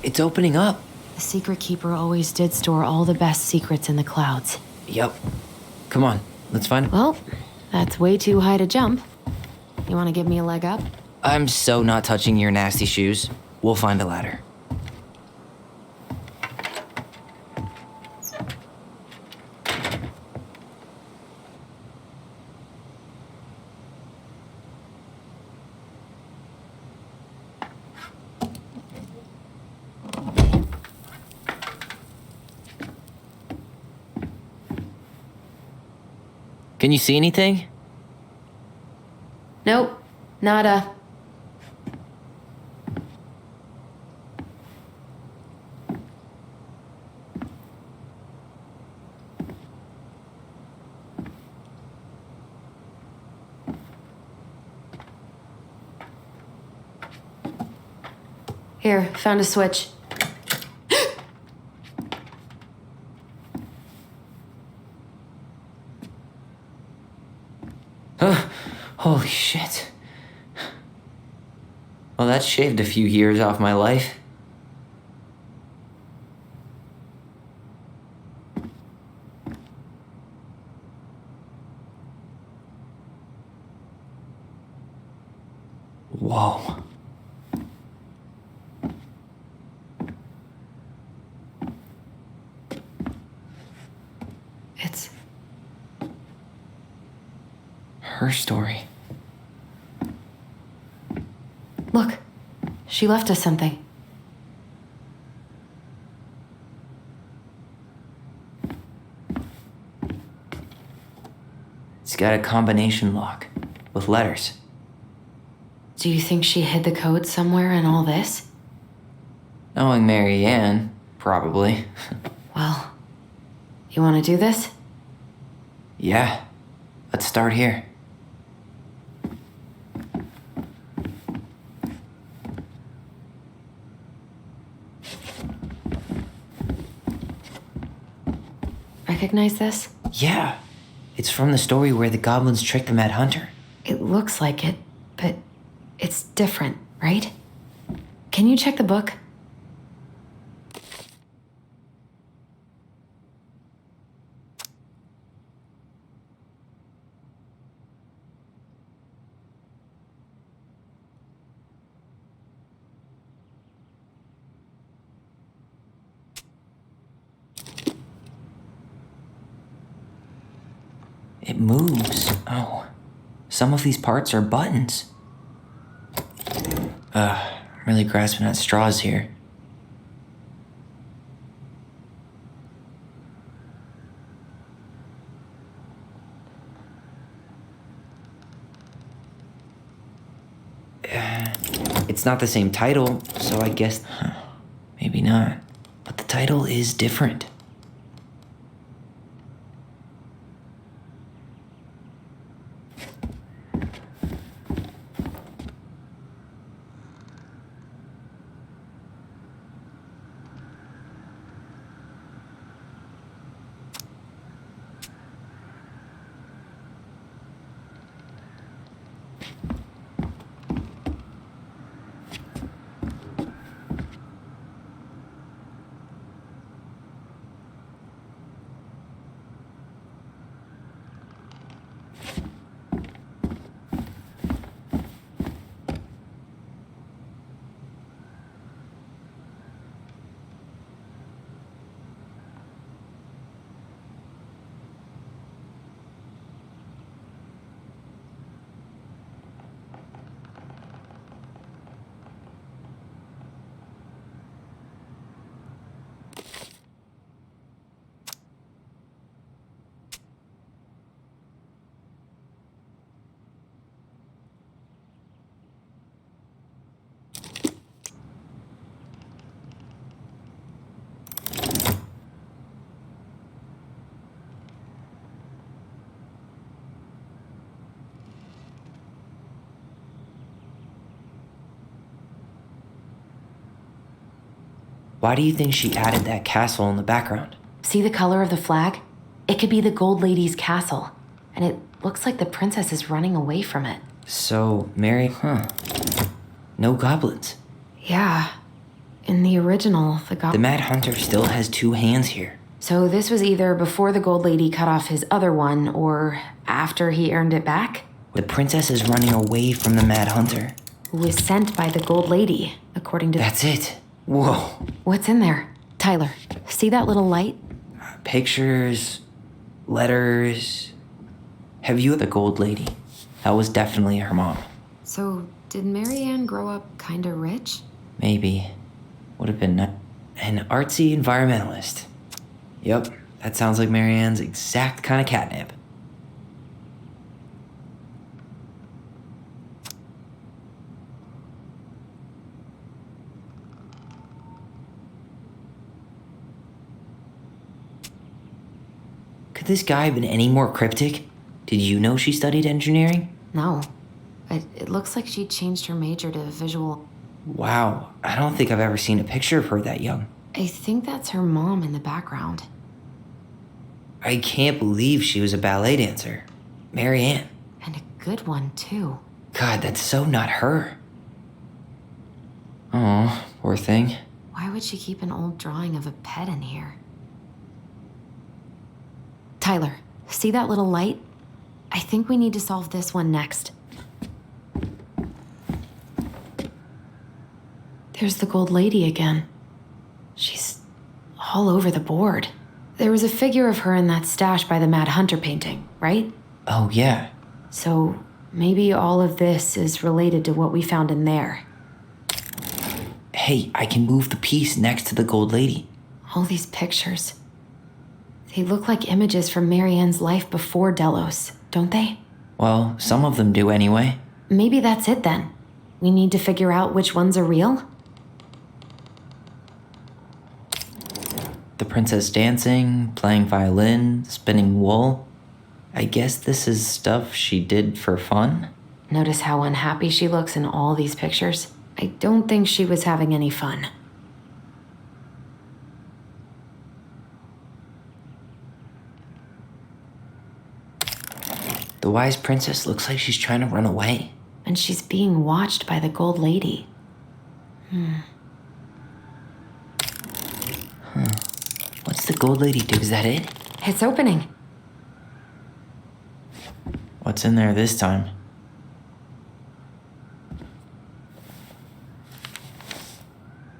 It's opening up. The secret keeper always did store all the best secrets in the clouds. Yep. Come on, let's find it. Well, that's way too high to jump. You want to give me a leg up? I'm so not touching your nasty shoes. We'll find a ladder. Can you see anything? Nope, nada. Here, found a switch. Holy shit. Well, that shaved a few years off my life. Whoa. It's her story. Look, She left us something. It's got a combination lock with letters. Do you think she hid the code somewhere in all this? Knowing Mary Ann, probably. Well, you want to do this? Yeah, let's start here. Recognize this? Yeah, it's from the story where the goblins tricked the Mad Hunter. It looks like it, but it's different, right? Can you check the book? It moves. Oh, some of these parts are buttons. I'm really grasping at straws here. It's not the same title, so I guess... maybe not. But the title is different. Why do you think she added that castle in the background? See the color of the flag? It could be the Gold Lady's castle, and it looks like the princess is running away from it. So, Mary, no goblins. Yeah. In the original, The Mad Hunter still has two hands here. So this was either before the Gold Lady cut off his other one, or after he earned it back? The princess is running away from the Mad Hunter. Who was sent by the Gold Lady, according to... That's it. Whoa. What's in there? Tyler, see that little light? Pictures, letters. Have you the Gold Lady? That was definitely her mom. So, did Mary Ann grow up kinda rich? Maybe. Would have been an artsy environmentalist. Yep, that sounds like Mary Ann's exact kind of catnip. Could this guy have been any more cryptic? Did you know she studied engineering? No. But it looks like she changed her major to visual. Wow, I don't think I've ever seen a picture of her that young. I think that's her mom in the background. I can't believe she was a ballet dancer. Mary Ann. And a good one, too. God, that's so not her. Oh, poor thing. Why would she keep an old drawing of a pet in here? Tyler, see that little light? I think we need to solve this one next. There's the Gold Lady again. She's all over the board. There was a figure of her in that stash by the Mad Hunter painting, right? Oh, yeah. So maybe all of this is related to what we found in there. Hey, I can move the piece next to the gold lady. All these pictures. They look like images from Marianne's life before Delos, don't they? Well, some of them do anyway. Maybe that's it then. We need to figure out which ones are real? The princess dancing, playing violin, spinning wool. I guess this is stuff she did for fun? Notice how unhappy she looks in all these pictures? I don't think she was having any fun. The wise princess looks like she's trying to run away. And she's being watched by the gold lady. What's the gold lady do? Is that it? It's opening. What's in there this time?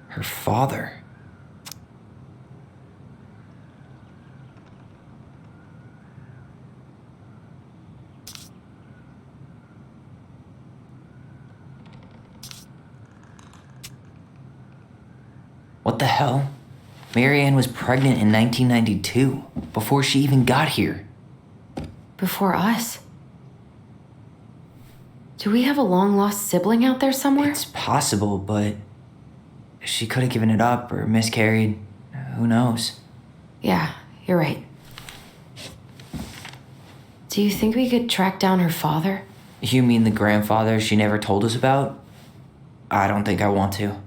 Her father. What the hell? Marianne was pregnant in 1992, before she even got here. Before us? Do we have a long-lost sibling out there somewhere? It's possible, but she could have given it up or miscarried. Who knows? Yeah, you're right. Do you think we could track down her father? You mean the grandfather she never told us about? I don't think I want to.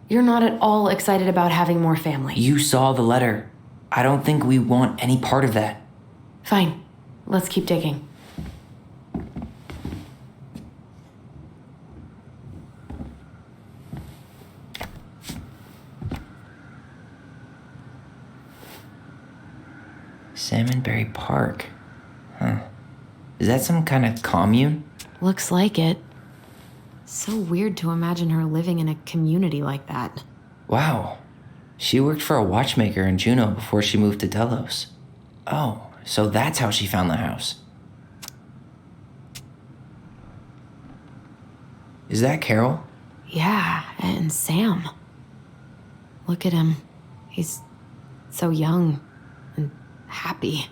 You're not at all excited about having more family. You saw the letter. I don't think we want any part of that. Fine. Let's keep digging. Salmonberry Park. Huh. Is that some kind of commune? Looks like it. So weird to imagine her living in a community like that. Wow. She worked for a watchmaker in Juneau before she moved to Delos. Oh, so that's how she found the house. Is that Carol? Yeah, and Sam. Look at him. He's so young and happy.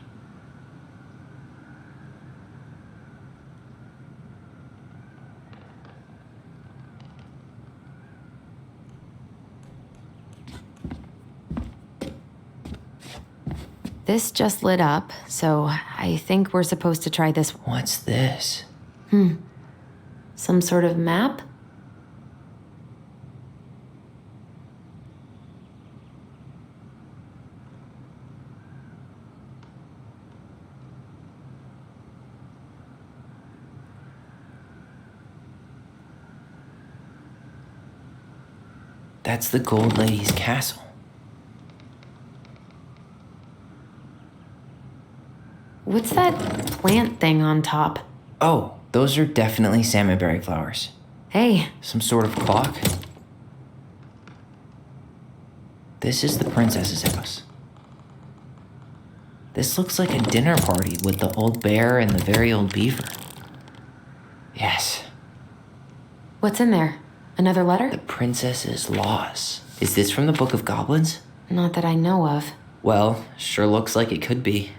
This just lit up, so I think we're supposed to try this. What's this? Some sort of map? That's the Gold Lady's castle. What's that plant thing on top? Oh, those are definitely salmonberry flowers. Hey. Some sort of clock. This is the princess's house. This looks like a dinner party with the old bear and the very old beaver. Yes. What's in there? Another letter? The princess's laws. Is this from the Book of Goblins? Not that I know of. Well, sure looks like it could be.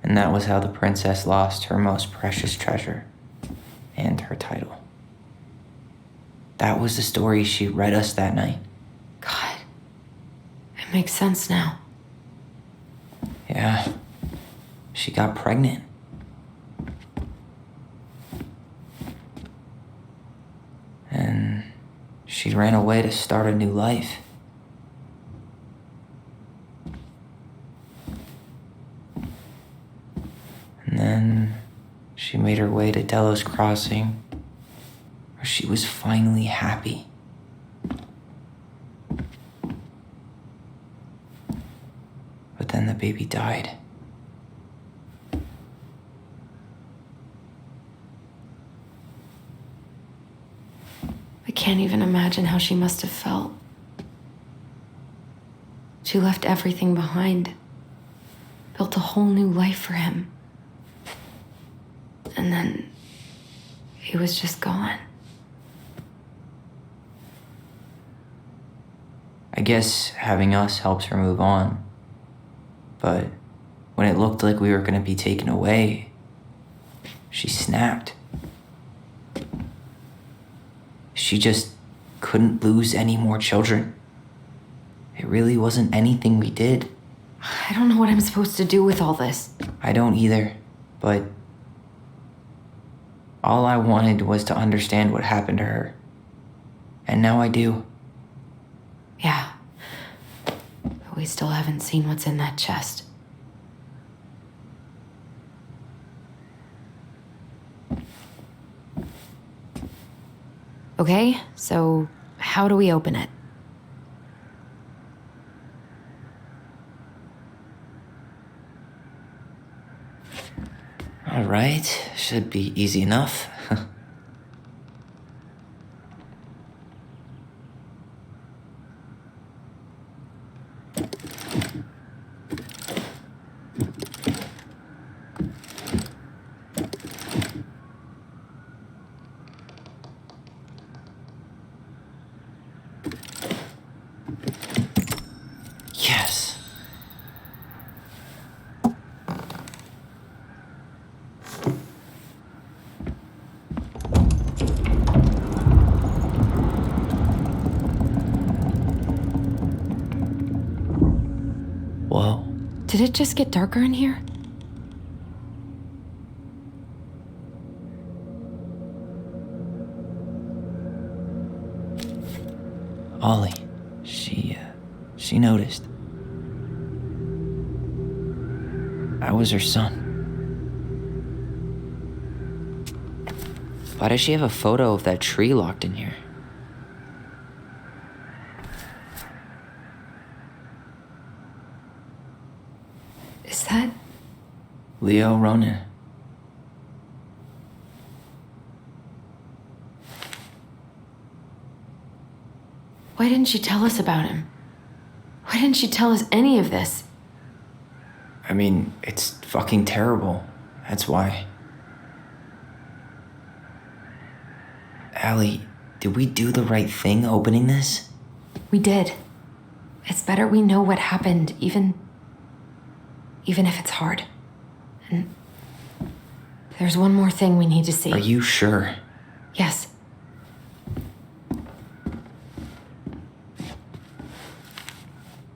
And that was how the princess lost her most precious treasure and her title. That was the story she read us that night. God, it makes sense now. Yeah, she got pregnant. And she ran away to start a new life. And then she made her way to Delos Crossing, where she was finally happy. But then the baby died. I can't even imagine how she must have felt. She left everything behind. built a whole new life for him. And then he was just gone. I guess having us helps her move on. But when it looked like we were gonna be taken away, she snapped. She just couldn't lose any more children. It really wasn't anything we did. I don't know what I'm supposed to do with all this. I don't either, but all I wanted was to understand what happened to her. And now I do. Yeah. But we still haven't seen what's in that chest. Okay, so how do we open it? All right, should be easy enough. Yes. Whoa. Did it just get darker in here? Ollie, she noticed. I was her son. Why does she have a photo of that tree locked in here? Is that... Leo Ronan. Why didn't she tell us about him? Why didn't she tell us any of this? I mean, it's fucking terrible. That's why. Allie, did we do the right thing opening this? We did. It's better we know what happened, even if it's hard. And there's one more thing we need to see. Are you sure? Yes.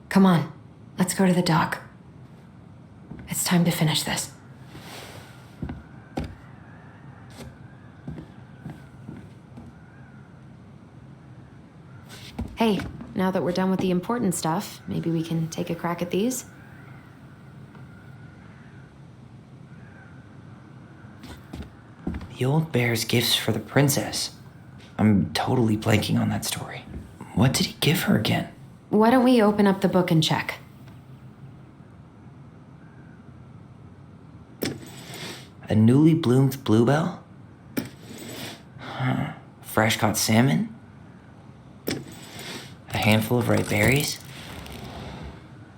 Come on, let's go to the dock. It's time to finish this. Hey, now that we're done with the important stuff, maybe we can take a crack at these? The old bear's gifts for the princess. I'm totally blanking on that story. What did he give her again? Why don't we open up the book and check? A newly bloomed bluebell? Huh. Fresh caught salmon? A handful of ripe berries?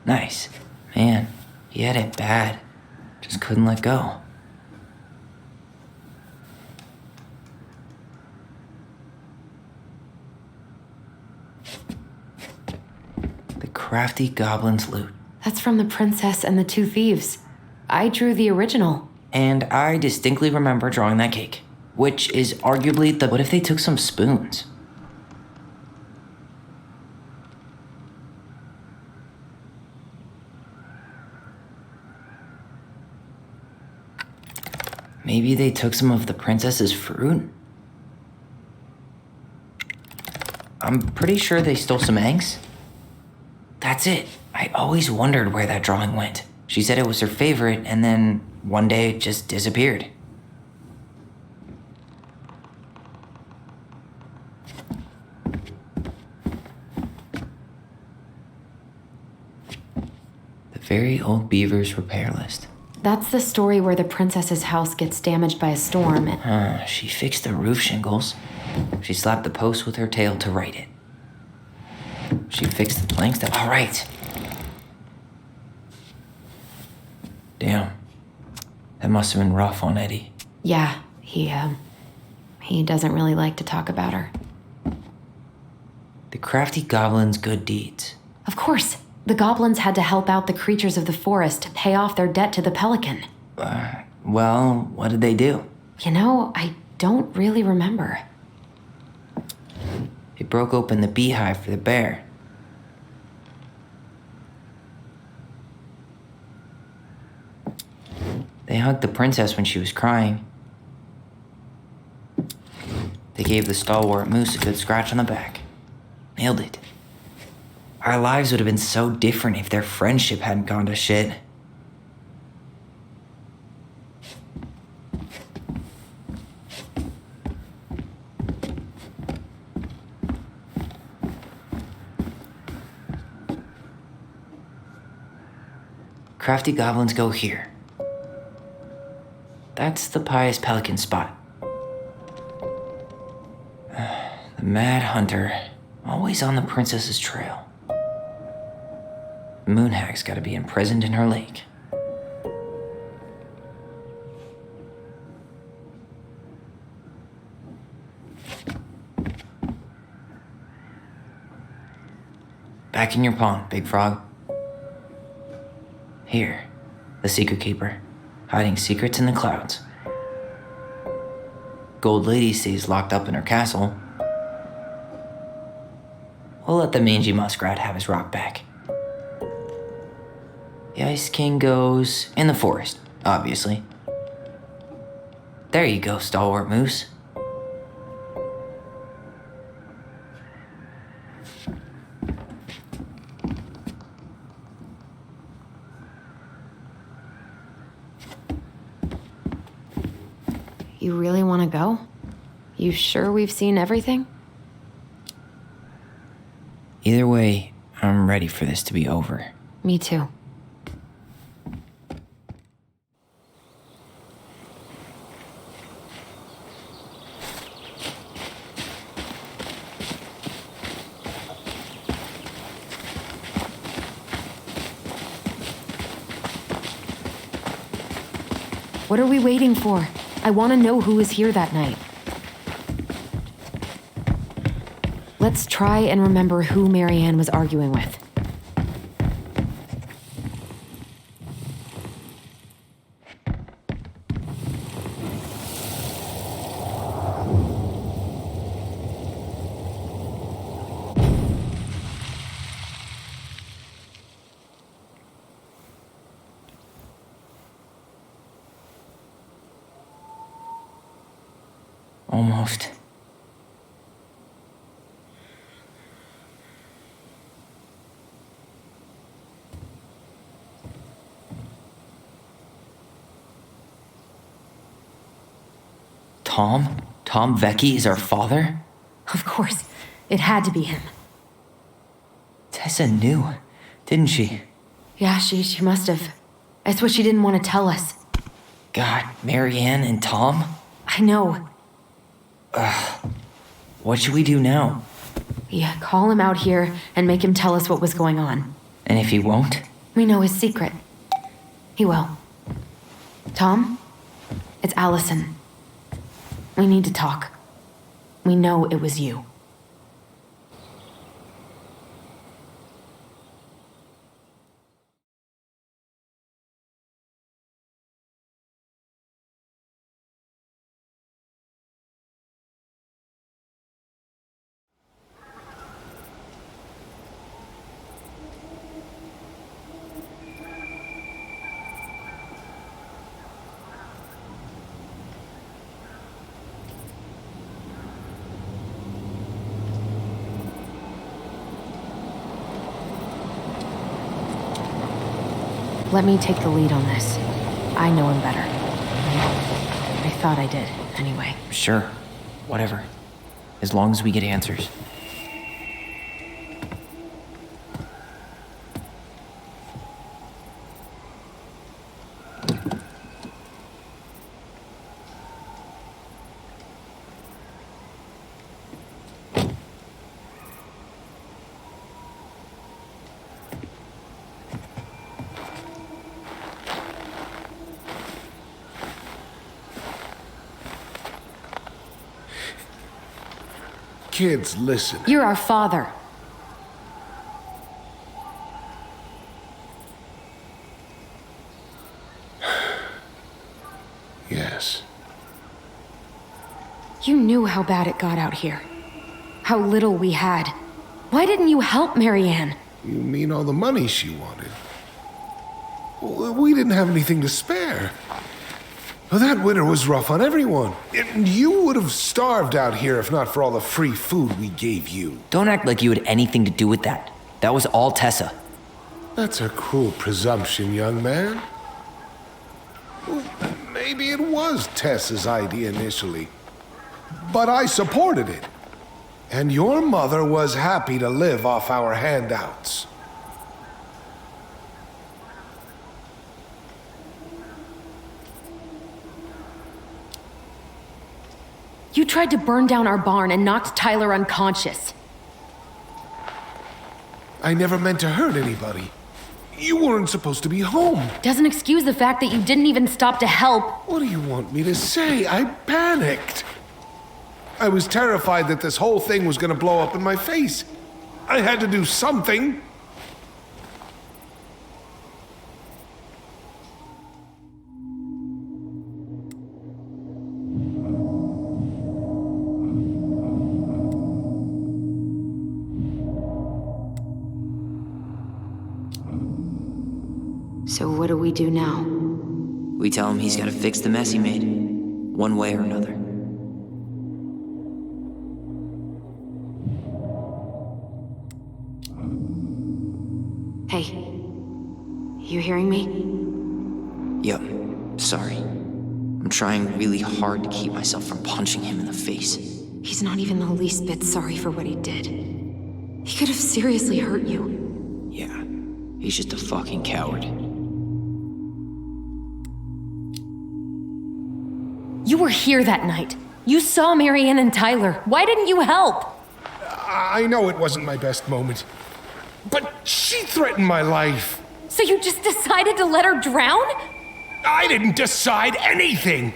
Nice. Man, he had it bad. Just couldn't let go. The crafty goblin's loot. That's from The Princess and the Two Thieves. I drew the original. And I distinctly remember drawing that cake, which is arguably the... What if they took some spoons? Maybe they took some of the princess's fruit? I'm pretty sure they stole some eggs. That's it. I always wondered where that drawing went. She said it was her favorite, and then one day it just disappeared. The Very Old Beaver's Repair List. That's the story where the princess's house gets damaged by a storm. She fixed the roof shingles. She slapped the post with her tail to right it. She fixed the planks that... All right. Damn. That must have been rough on Eddie. Yeah, he doesn't really like to talk about her. The crafty goblin's good deeds. Of course. The goblins had to help out the creatures of the forest to pay off their debt to the pelican. Well, what did they do? You know, I don't really remember. They broke open the beehive for the bear. They hugged the princess when she was crying. They gave the stalwart moose a good scratch on the back. Nailed it. Our lives would have been so different if their friendship hadn't gone to shit. Crafty goblins go here. That's the pious pelican spot. The mad hunter, always on the princess's trail. Moonhag's gotta be imprisoned in her lake. Back in your pond, Big Frog. Here, the secret keeper, hiding secrets in the clouds. Gold Lady stays locked up in her castle. We'll let the mangy muskrat have his rock back. The Ice King goes in the forest, obviously. There you go, stalwart moose. You really want to go? You sure we've seen everything? Either way, I'm ready for this to be over. Me too. What are we waiting for? I want to know who was here that night. Let's try and remember who Marianne was arguing with. Almost. Tom? Tom Vecchi is our father? Of course. It had to be him. Tessa knew, didn't she? Yeah, she must have. It's what she didn't want to tell us. God, Marianne and Tom? I know. What should we do now? Yeah, call him out here and make him tell us what was going on. And if he won't? We know his secret. He will. Tom? It's Allison. We need to talk. We know it was you. Let me take the lead on this. I know him better. I thought I did, anyway. Sure. Whatever. As long as we get answers. Kids, listen. You're our father. Yes. You knew how bad it got out here. How little we had. Why didn't you help Marianne? You mean all the money she wanted? We didn't have anything to spare. Well, that winter was rough on everyone. And you would have starved out here if not for all the free food we gave you. Don't act like you had anything to do with that. That was all Tessa. That's a cruel presumption, young man. Well, maybe it was Tessa's idea initially. But I supported it. And your mother was happy to live off our handouts. You tried to burn down our barn and knocked Tyler unconscious. I never meant to hurt anybody. You weren't supposed to be home. Doesn't excuse the fact that you didn't even stop to help. What do you want me to say? I panicked. I was terrified that this whole thing was going to blow up in my face. I had to do something. So what do we do now? We tell him he's got to fix the mess he made, one way or another. Hey, you hearing me? Yup, sorry. I'm trying really hard to keep myself from punching him in the face. He's not even the least bit sorry for what he did. He could have seriously hurt you. Yeah, he's just a fucking coward. You were here that night. You saw Marianne and Tyler. Why didn't you help? I know it wasn't my best moment. But she threatened my life. So you just decided to let her drown? I didn't decide anything.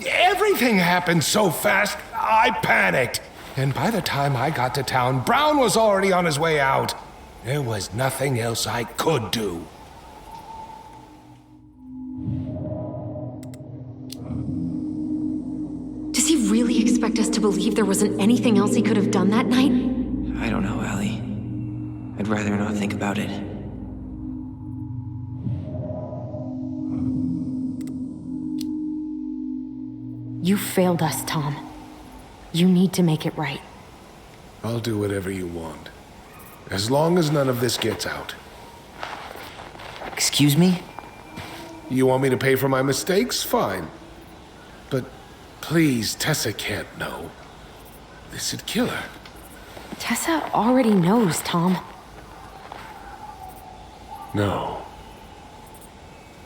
Everything happened so fast, I panicked. And by the time I got to town, Brown was already on his way out. There was nothing else I could do. Does he really expect us to believe there wasn't anything else he could have done that night? I don't know, Allie. I'd rather not think about it. You failed us, Tom. You need to make it right. I'll do whatever you want. As long as none of this gets out. Excuse me? You want me to pay for my mistakes? Fine. But please, Tessa can't know. This'd kill her. Tessa already knows, Tom. No.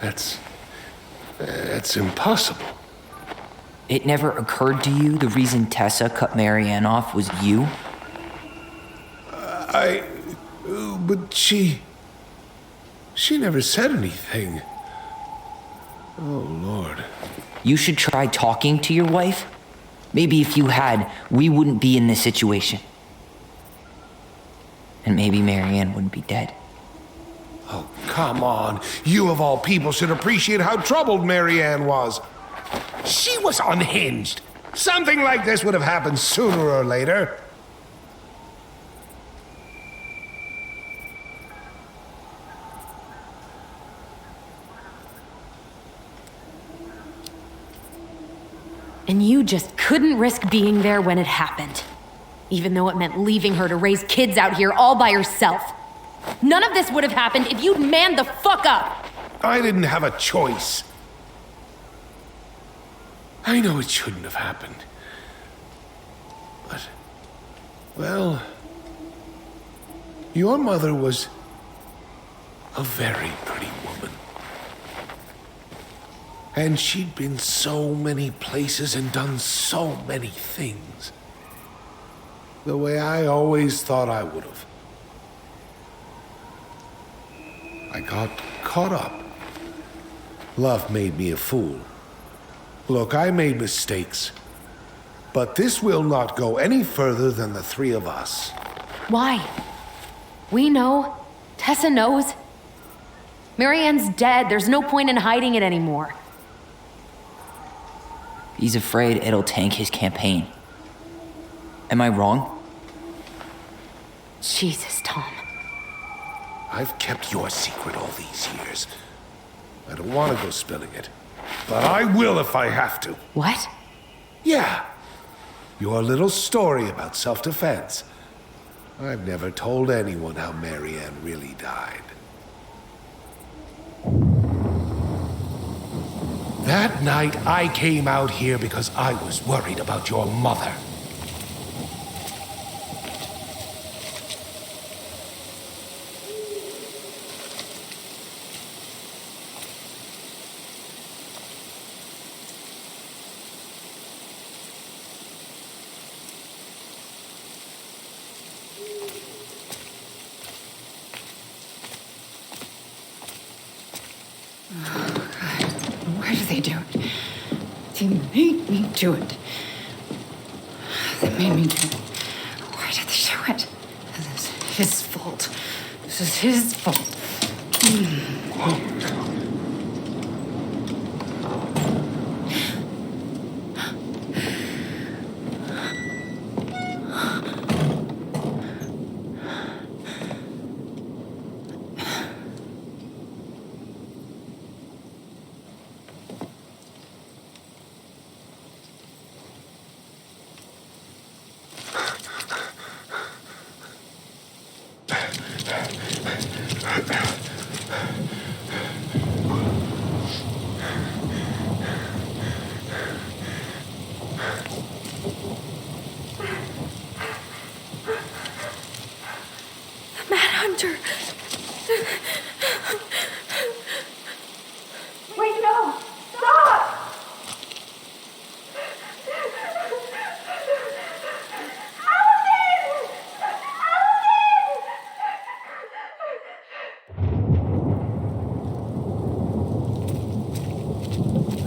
That's impossible. It never occurred to you the reason Tessa cut Marianne off was you? But she never said anything. Oh, Lord. You should try talking to your wife. Maybe if you had, we wouldn't be in this situation. And maybe Marianne wouldn't be dead. Oh, come on. You of all people should appreciate how troubled Marianne was. She was unhinged. Something like this would have happened sooner or later. And you just couldn't risk being there when it happened. Even though it meant leaving her to raise kids out here all by herself. None of this would have happened if you'd manned the fuck up! I didn't have a choice. I know it shouldn't have happened. But, well, your mother was a very pretty woman. And she'd been so many places and done so many things. The way I always thought I would have. I got caught up. Love made me a fool. Look, I made mistakes. But this will not go any further than the three of us. Why? We know. Tessa knows. Marianne's dead. There's no point in hiding it anymore. He's afraid it'll tank his campaign. Am I wrong? Jesus, Tom. I've kept your secret all these years. I don't want to go spilling it. But I will if I have to. What? Yeah. Your little story about self-defense. I've never told anyone how Marianne really died. That night, I came out here because I was worried about your mother. Why do they do it? They made me do it. They made me do it. Why did they do it? This is his fault. This is his fault. Hunter! Wait, no! Stop!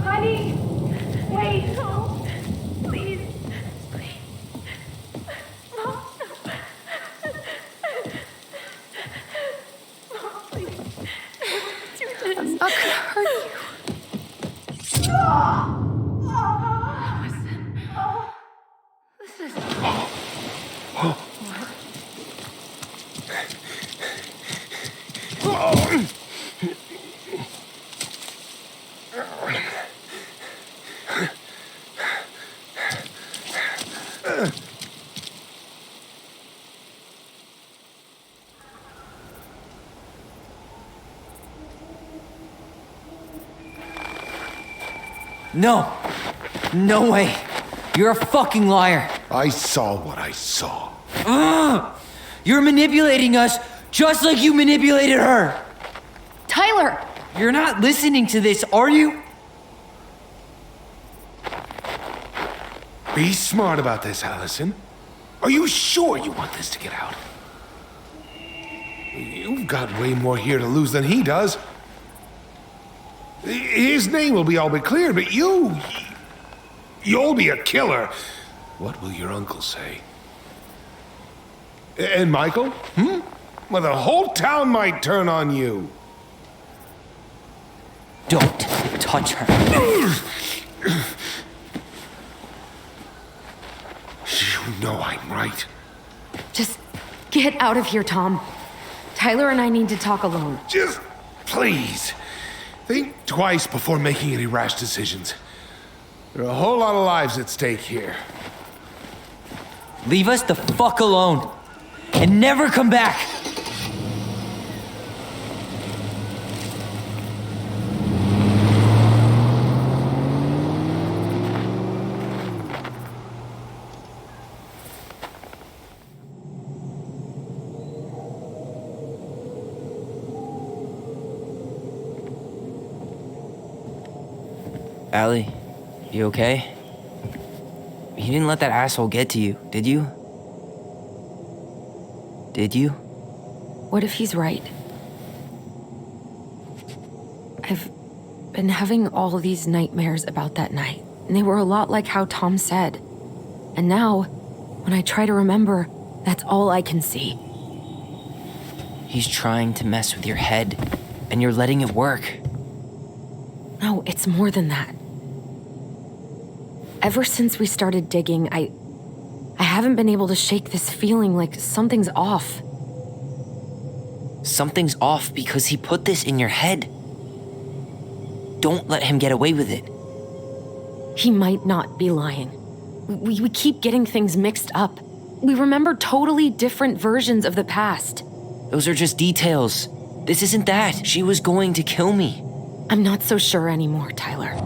Honey! Wait! No! Please! I'm not gonna hurt you. No! No way! You're a fucking liar! I saw what I saw. You're manipulating us just like you manipulated her! Tyler! You're not listening to this, are you? Be smart about this, Allison. Are you sure you want this to get out? You've got way more here to lose than he does. His name will be all but clear, but you'll be a killer. What will your uncle say? And Michael? Well, the whole town might turn on you. Don't touch her. You know I'm right. Just get out of here, Tom. Tyler and I need to talk alone. Just please. Think twice before making any rash decisions. There are a whole lot of lives at stake here. Leave us the fuck alone. And never come back. Allie, you okay? You didn't let that asshole get to you, did you? Did you? What if he's right? I've been having all these nightmares about that night, and they were a lot like how Tom said. And now, when I try to remember, that's all I can see. He's trying to mess with your head, and you're letting it work. No, it's more than that. Ever since we started digging, I haven't been able to shake this feeling like something's off. Something's off because he put this in your head. Don't let him get away with it. He might not be lying. We keep getting things mixed up. We remember totally different versions of the past. Those are just details. This isn't that. She was going to kill me. I'm not so sure anymore, Tyler.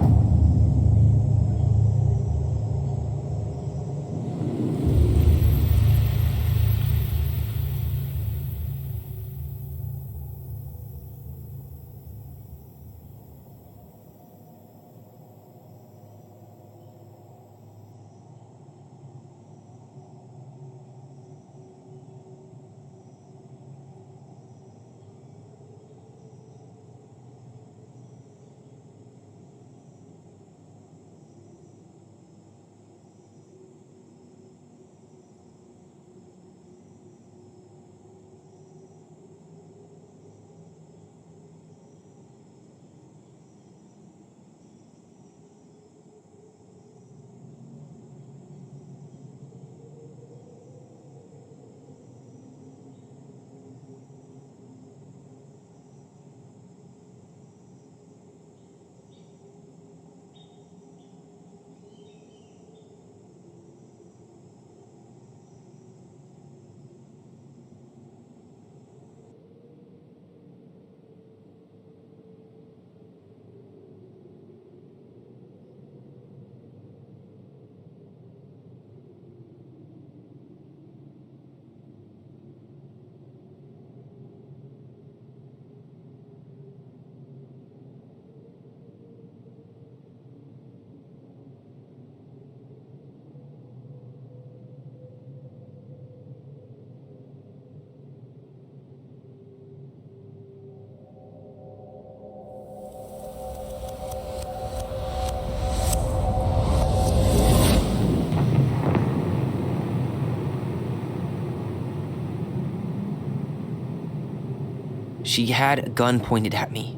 She had a gun pointed at me.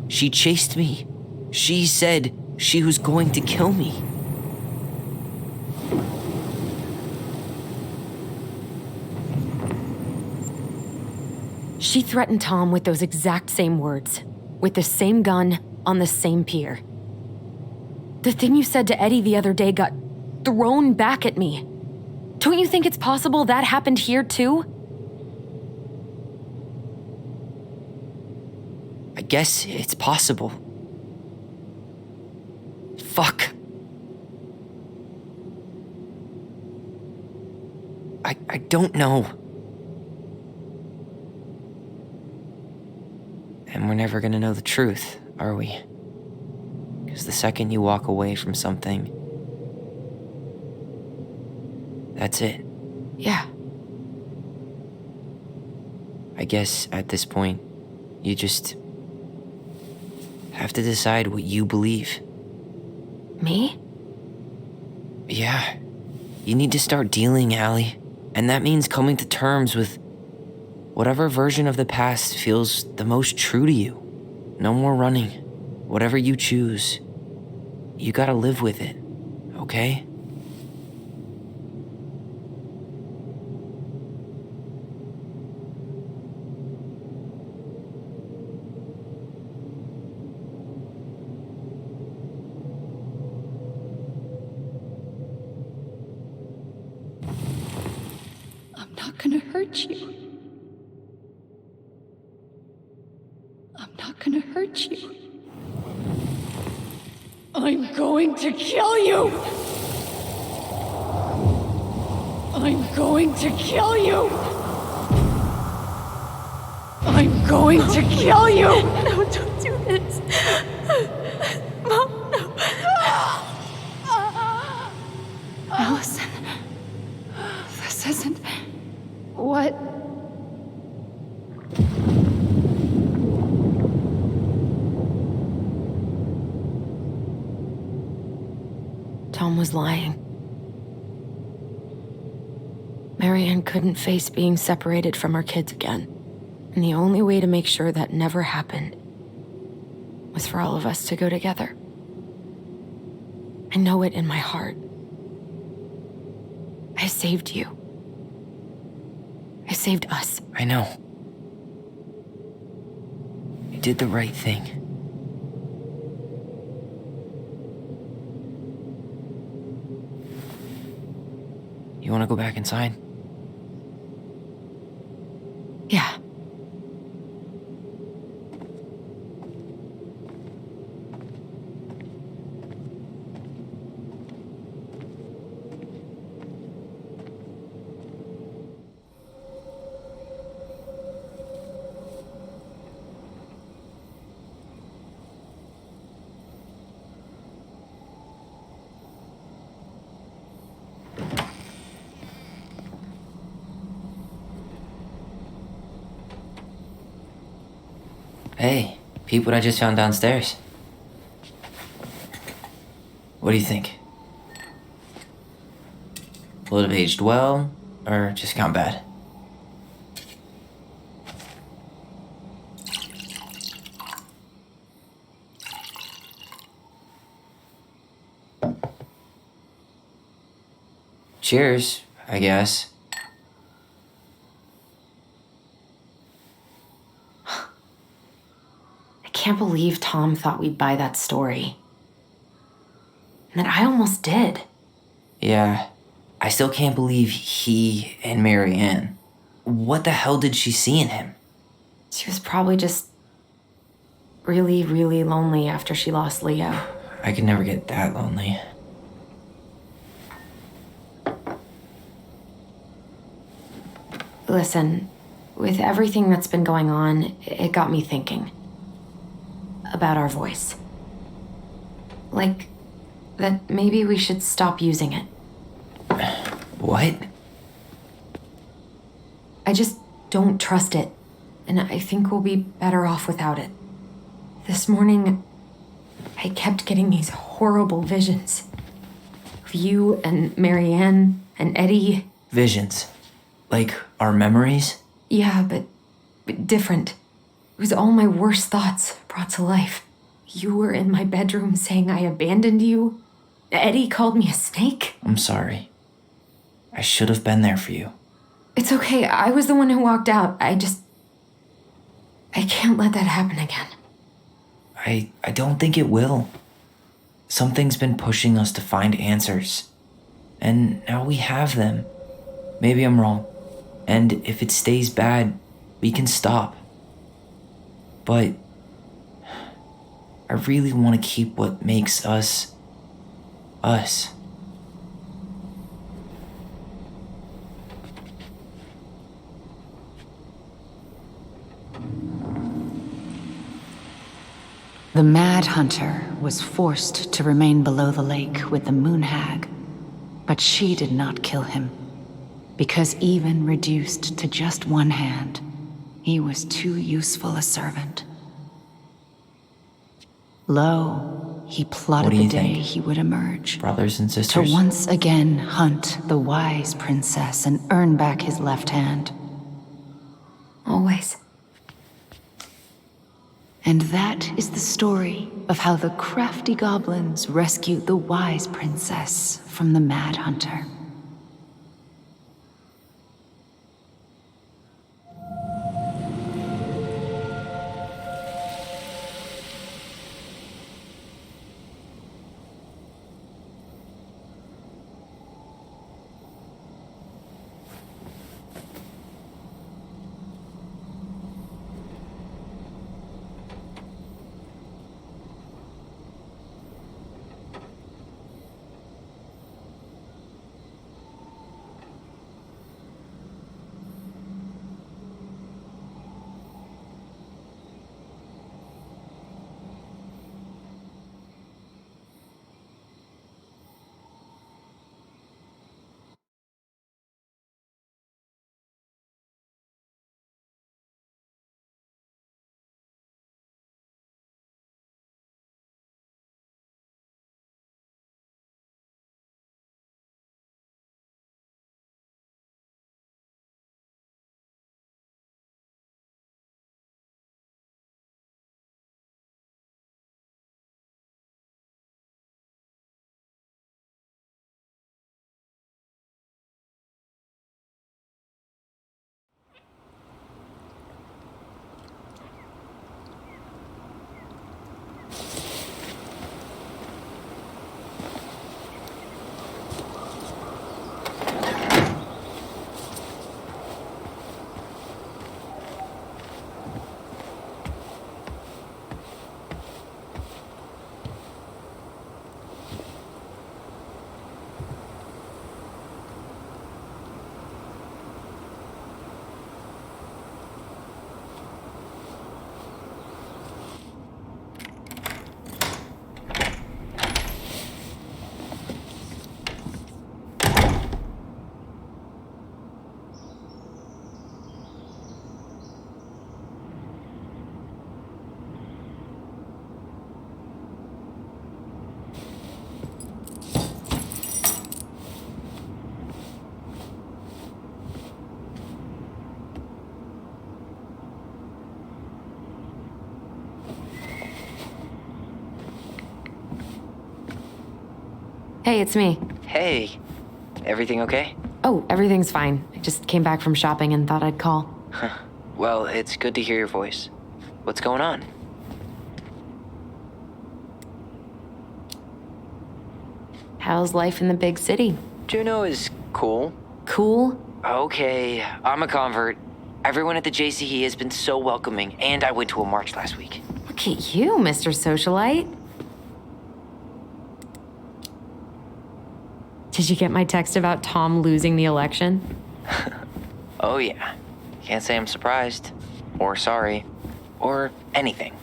She chased me. She said she was going to kill me. She threatened Tom with those exact same words, with the same gun on the same pier. The thing you said to Eddie the other day got thrown back at me. Don't you think it's possible that happened here too? I guess it's possible. Fuck. I don't know. And we're never gonna know the truth, are we? Because the second you walk away from something, that's it. Yeah. I guess at this point, you just have to decide what you believe. Me? Yeah. You need to start dealing, Allie. And that means coming to terms with whatever version of the past feels the most true to you. No more running. Whatever you choose, you gotta live with it, okay? I'm not gonna hurt you. I'm not gonna hurt you. I'm going to kill you! I'm going to kill you! I'm going to kill you! No, don't do this. Mom, no. Allison, this isn't... What? Tom was lying. Marianne couldn't face being separated from her kids again. And the only way to make sure that never happened was for all of us to go together. I know it in my heart. I saved you. I saved us. I know. You did the right thing. You want to go back inside? Yeah. Hey, peep what I just found downstairs. What do you think? Will it have aged well, or just gone bad? Cheers, I guess. I can't believe Tom thought we'd buy that story. And that I almost did. Yeah, I still can't believe he and Marianne. What the hell did she see in him? She was probably just really, really lonely after she lost Leo. I could never get that lonely. Listen, with everything that's been going on, it got me thinking about our voice. Like, that maybe we should stop using it. What? I just don't trust it, and I think we'll be better off without it. This morning, I kept getting these horrible visions of you and Marianne and Eddie. Visions. Like our memories? Yeah, but different. It was all my worst thoughts brought to life. You were in my bedroom saying I abandoned you. Eddie called me a snake. I'm sorry. I should have been there for you. It's okay. I was the one who walked out. I can't let that happen again. I don't think it will. Something's been pushing us to find answers. And now we have them. Maybe I'm wrong. And if it stays bad, we can stop. But I really want to keep what makes us, us. The Mad Hunter was forced to remain below the lake with the Moon Hag, but she did not kill him, because even reduced to just one hand, he was too useful a servant. Lo, he plotted the day he would emerge. Brothers and sisters? To once again hunt the wise princess and earn back his left hand. Always. And that is the story of how the crafty goblins rescued the wise princess from the Mad Hunter. Hey, it's me. Hey, everything okay? Oh, everything's fine. I just came back from shopping and thought I'd call. Well, it's good to hear your voice. What's going on? How's life in the big city? Juneau is cool. Cool? Okay, I'm a convert. Everyone at the JCE has been so welcoming, and I went to a march last week. Look at you, Mr. Socialite. Did you get my text about Tom losing the election? Oh yeah. Can't say I'm surprised. Or sorry. Or anything.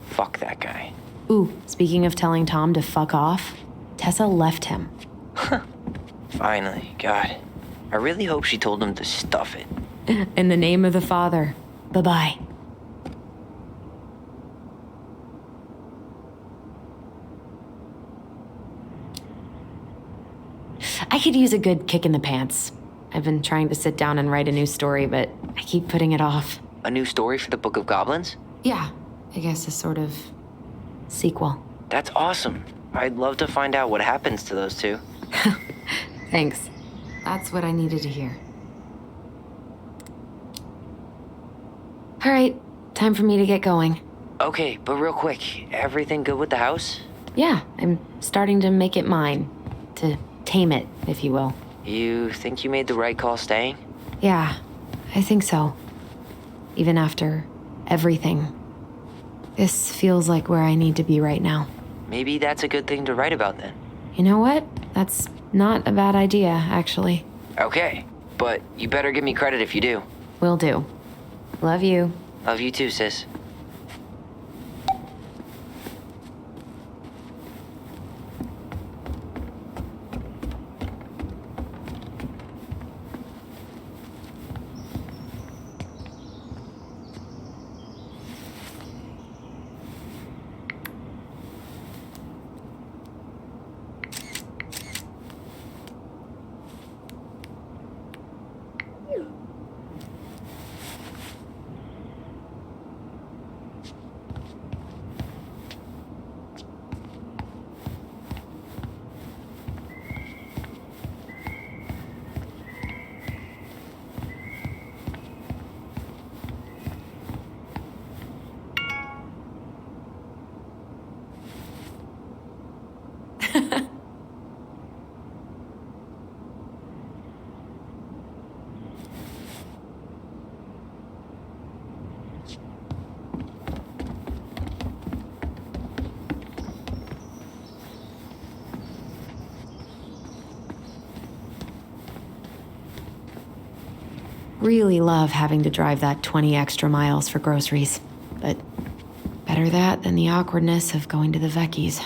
Fuck that guy. Ooh, speaking of telling Tom to fuck off, Tessa left him. Finally, God. I really hope she told him to stuff it. In the name of the Father. Bye-bye. I could use a good kick in the pants. I've been trying to sit down and write a new story, but I keep putting it off. A new story for the Book of Goblins? Yeah, I guess a sort of sequel. That's awesome. I'd love to find out what happens to those two. Thanks. That's what I needed to hear. All right, time for me to get going. Okay, but real quick, everything good with the house? Yeah, I'm starting to make it mine. To tame it, if you will. You think you made the right call staying? Yeah, I think so. Even after everything. This feels like where I need to be right now. Maybe that's a good thing to write about then. You know what? That's not a bad idea, actually. Okay, but you better give me credit if you do. Will do. Love you. Love you too, sis. Really love having to drive that 20 extra miles for groceries. But better that than the awkwardness of going to the Vecchi's.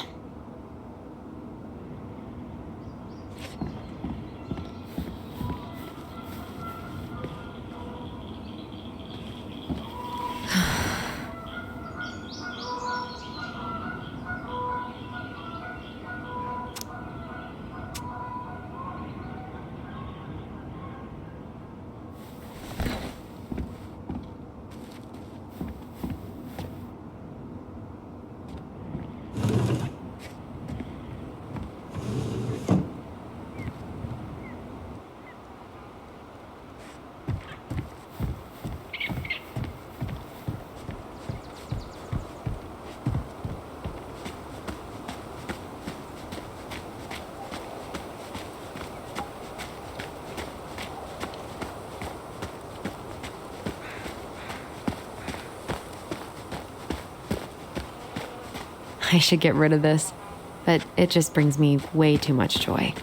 I should get rid of this, but it just brings me way too much joy.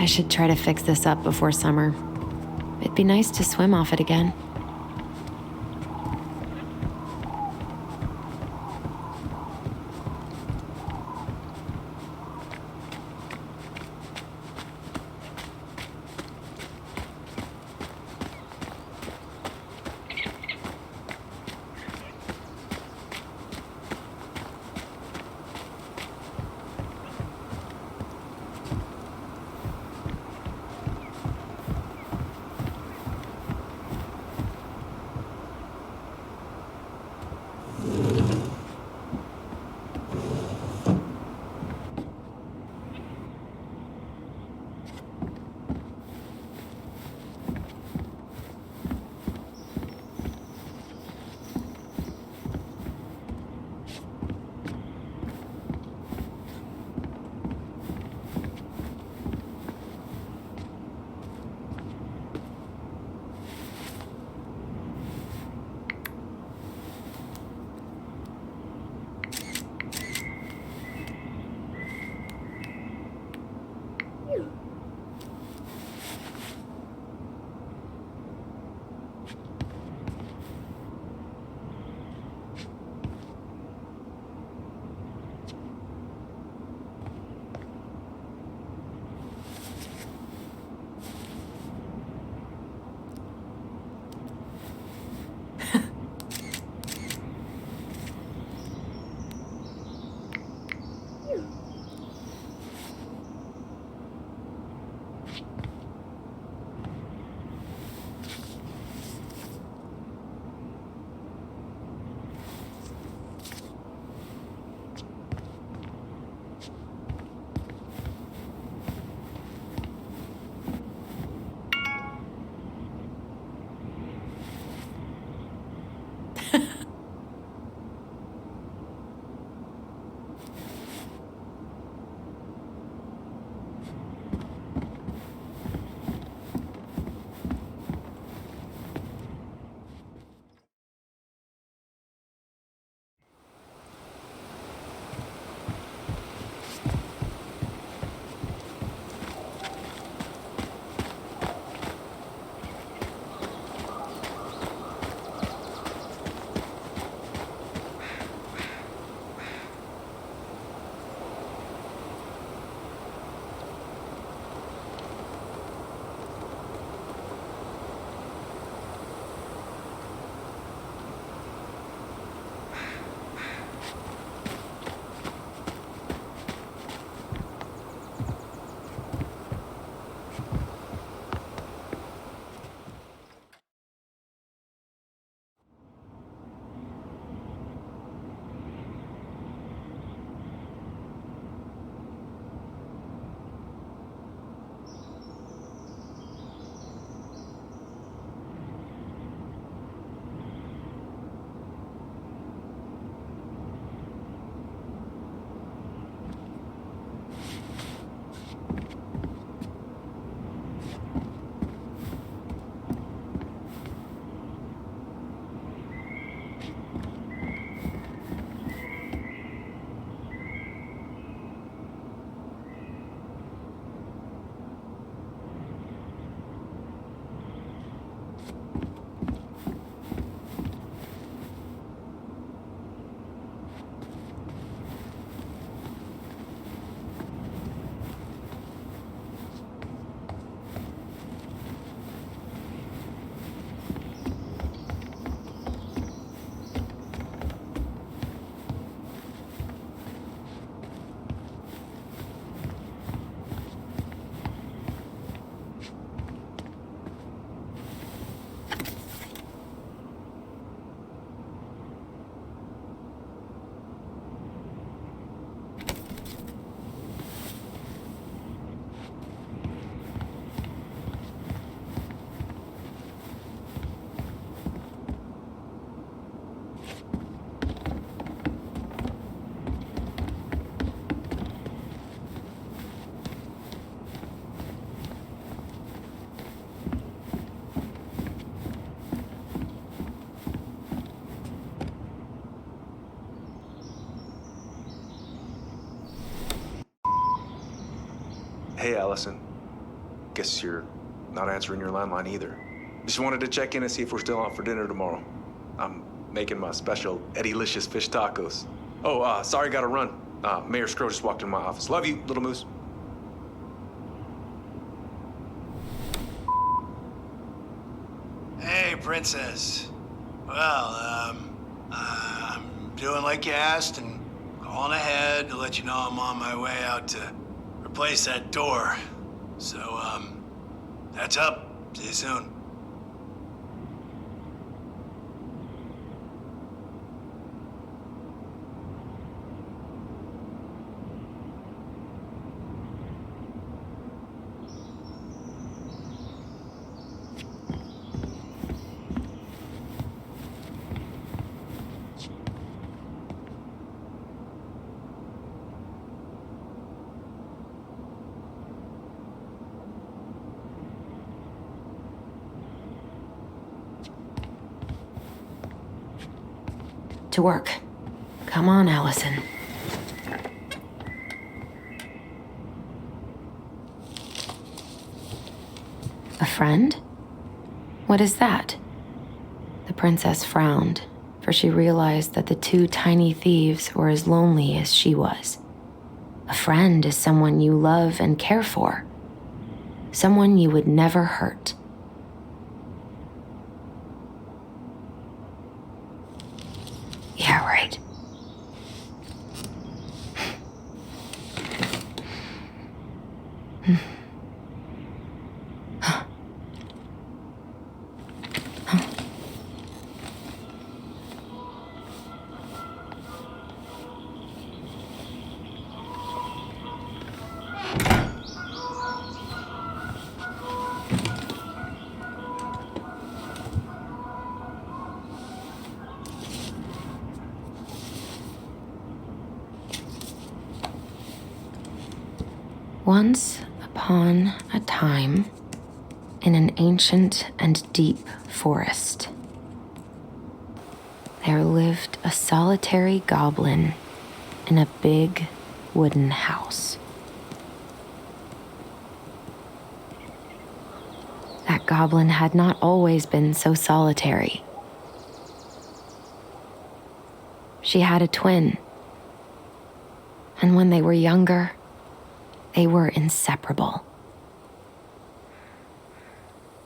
I should try to fix this up before summer. It'd be nice to swim off it again. Hey, Allison. Guess you're not answering your landline either. Just wanted to check in and see if we're still out for dinner tomorrow. I'm making my special Eddie-licious fish tacos. Oh, sorry, gotta run. Mayor Scrow just walked in my office. Love you, little moose. Hey, Princess. Well, I'm doing like you asked and calling ahead to let you know I'm on my way out to replace that door. So, that's up. See you soon. To work. Come on, Allison. A friend? What is that? The princess frowned, for she realized that the two tiny thieves were as lonely as she was. A friend is someone you love and care for, someone you would never hurt. Yeah, right. Once upon a time, in an ancient and deep forest, there lived a solitary goblin in a big wooden house. That goblin had not always been so solitary. She had a twin, and when they were younger, they were inseparable.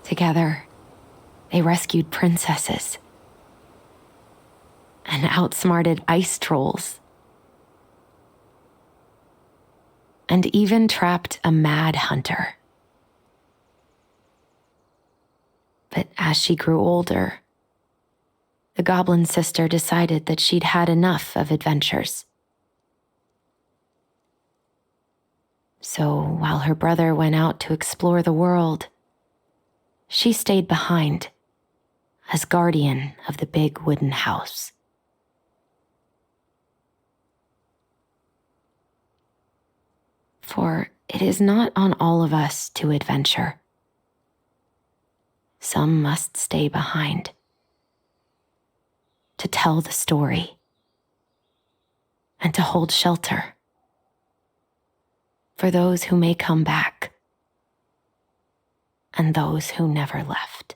Together, they rescued princesses and outsmarted ice trolls, and even trapped a mad hunter. But as she grew older, the goblin sister decided that she'd had enough of adventures. So while her brother went out to explore the world, she stayed behind as guardian of the big wooden house. For it is not on all of us to adventure. Some must stay behind to tell the story and to hold shelter for those who may come back and those who never left.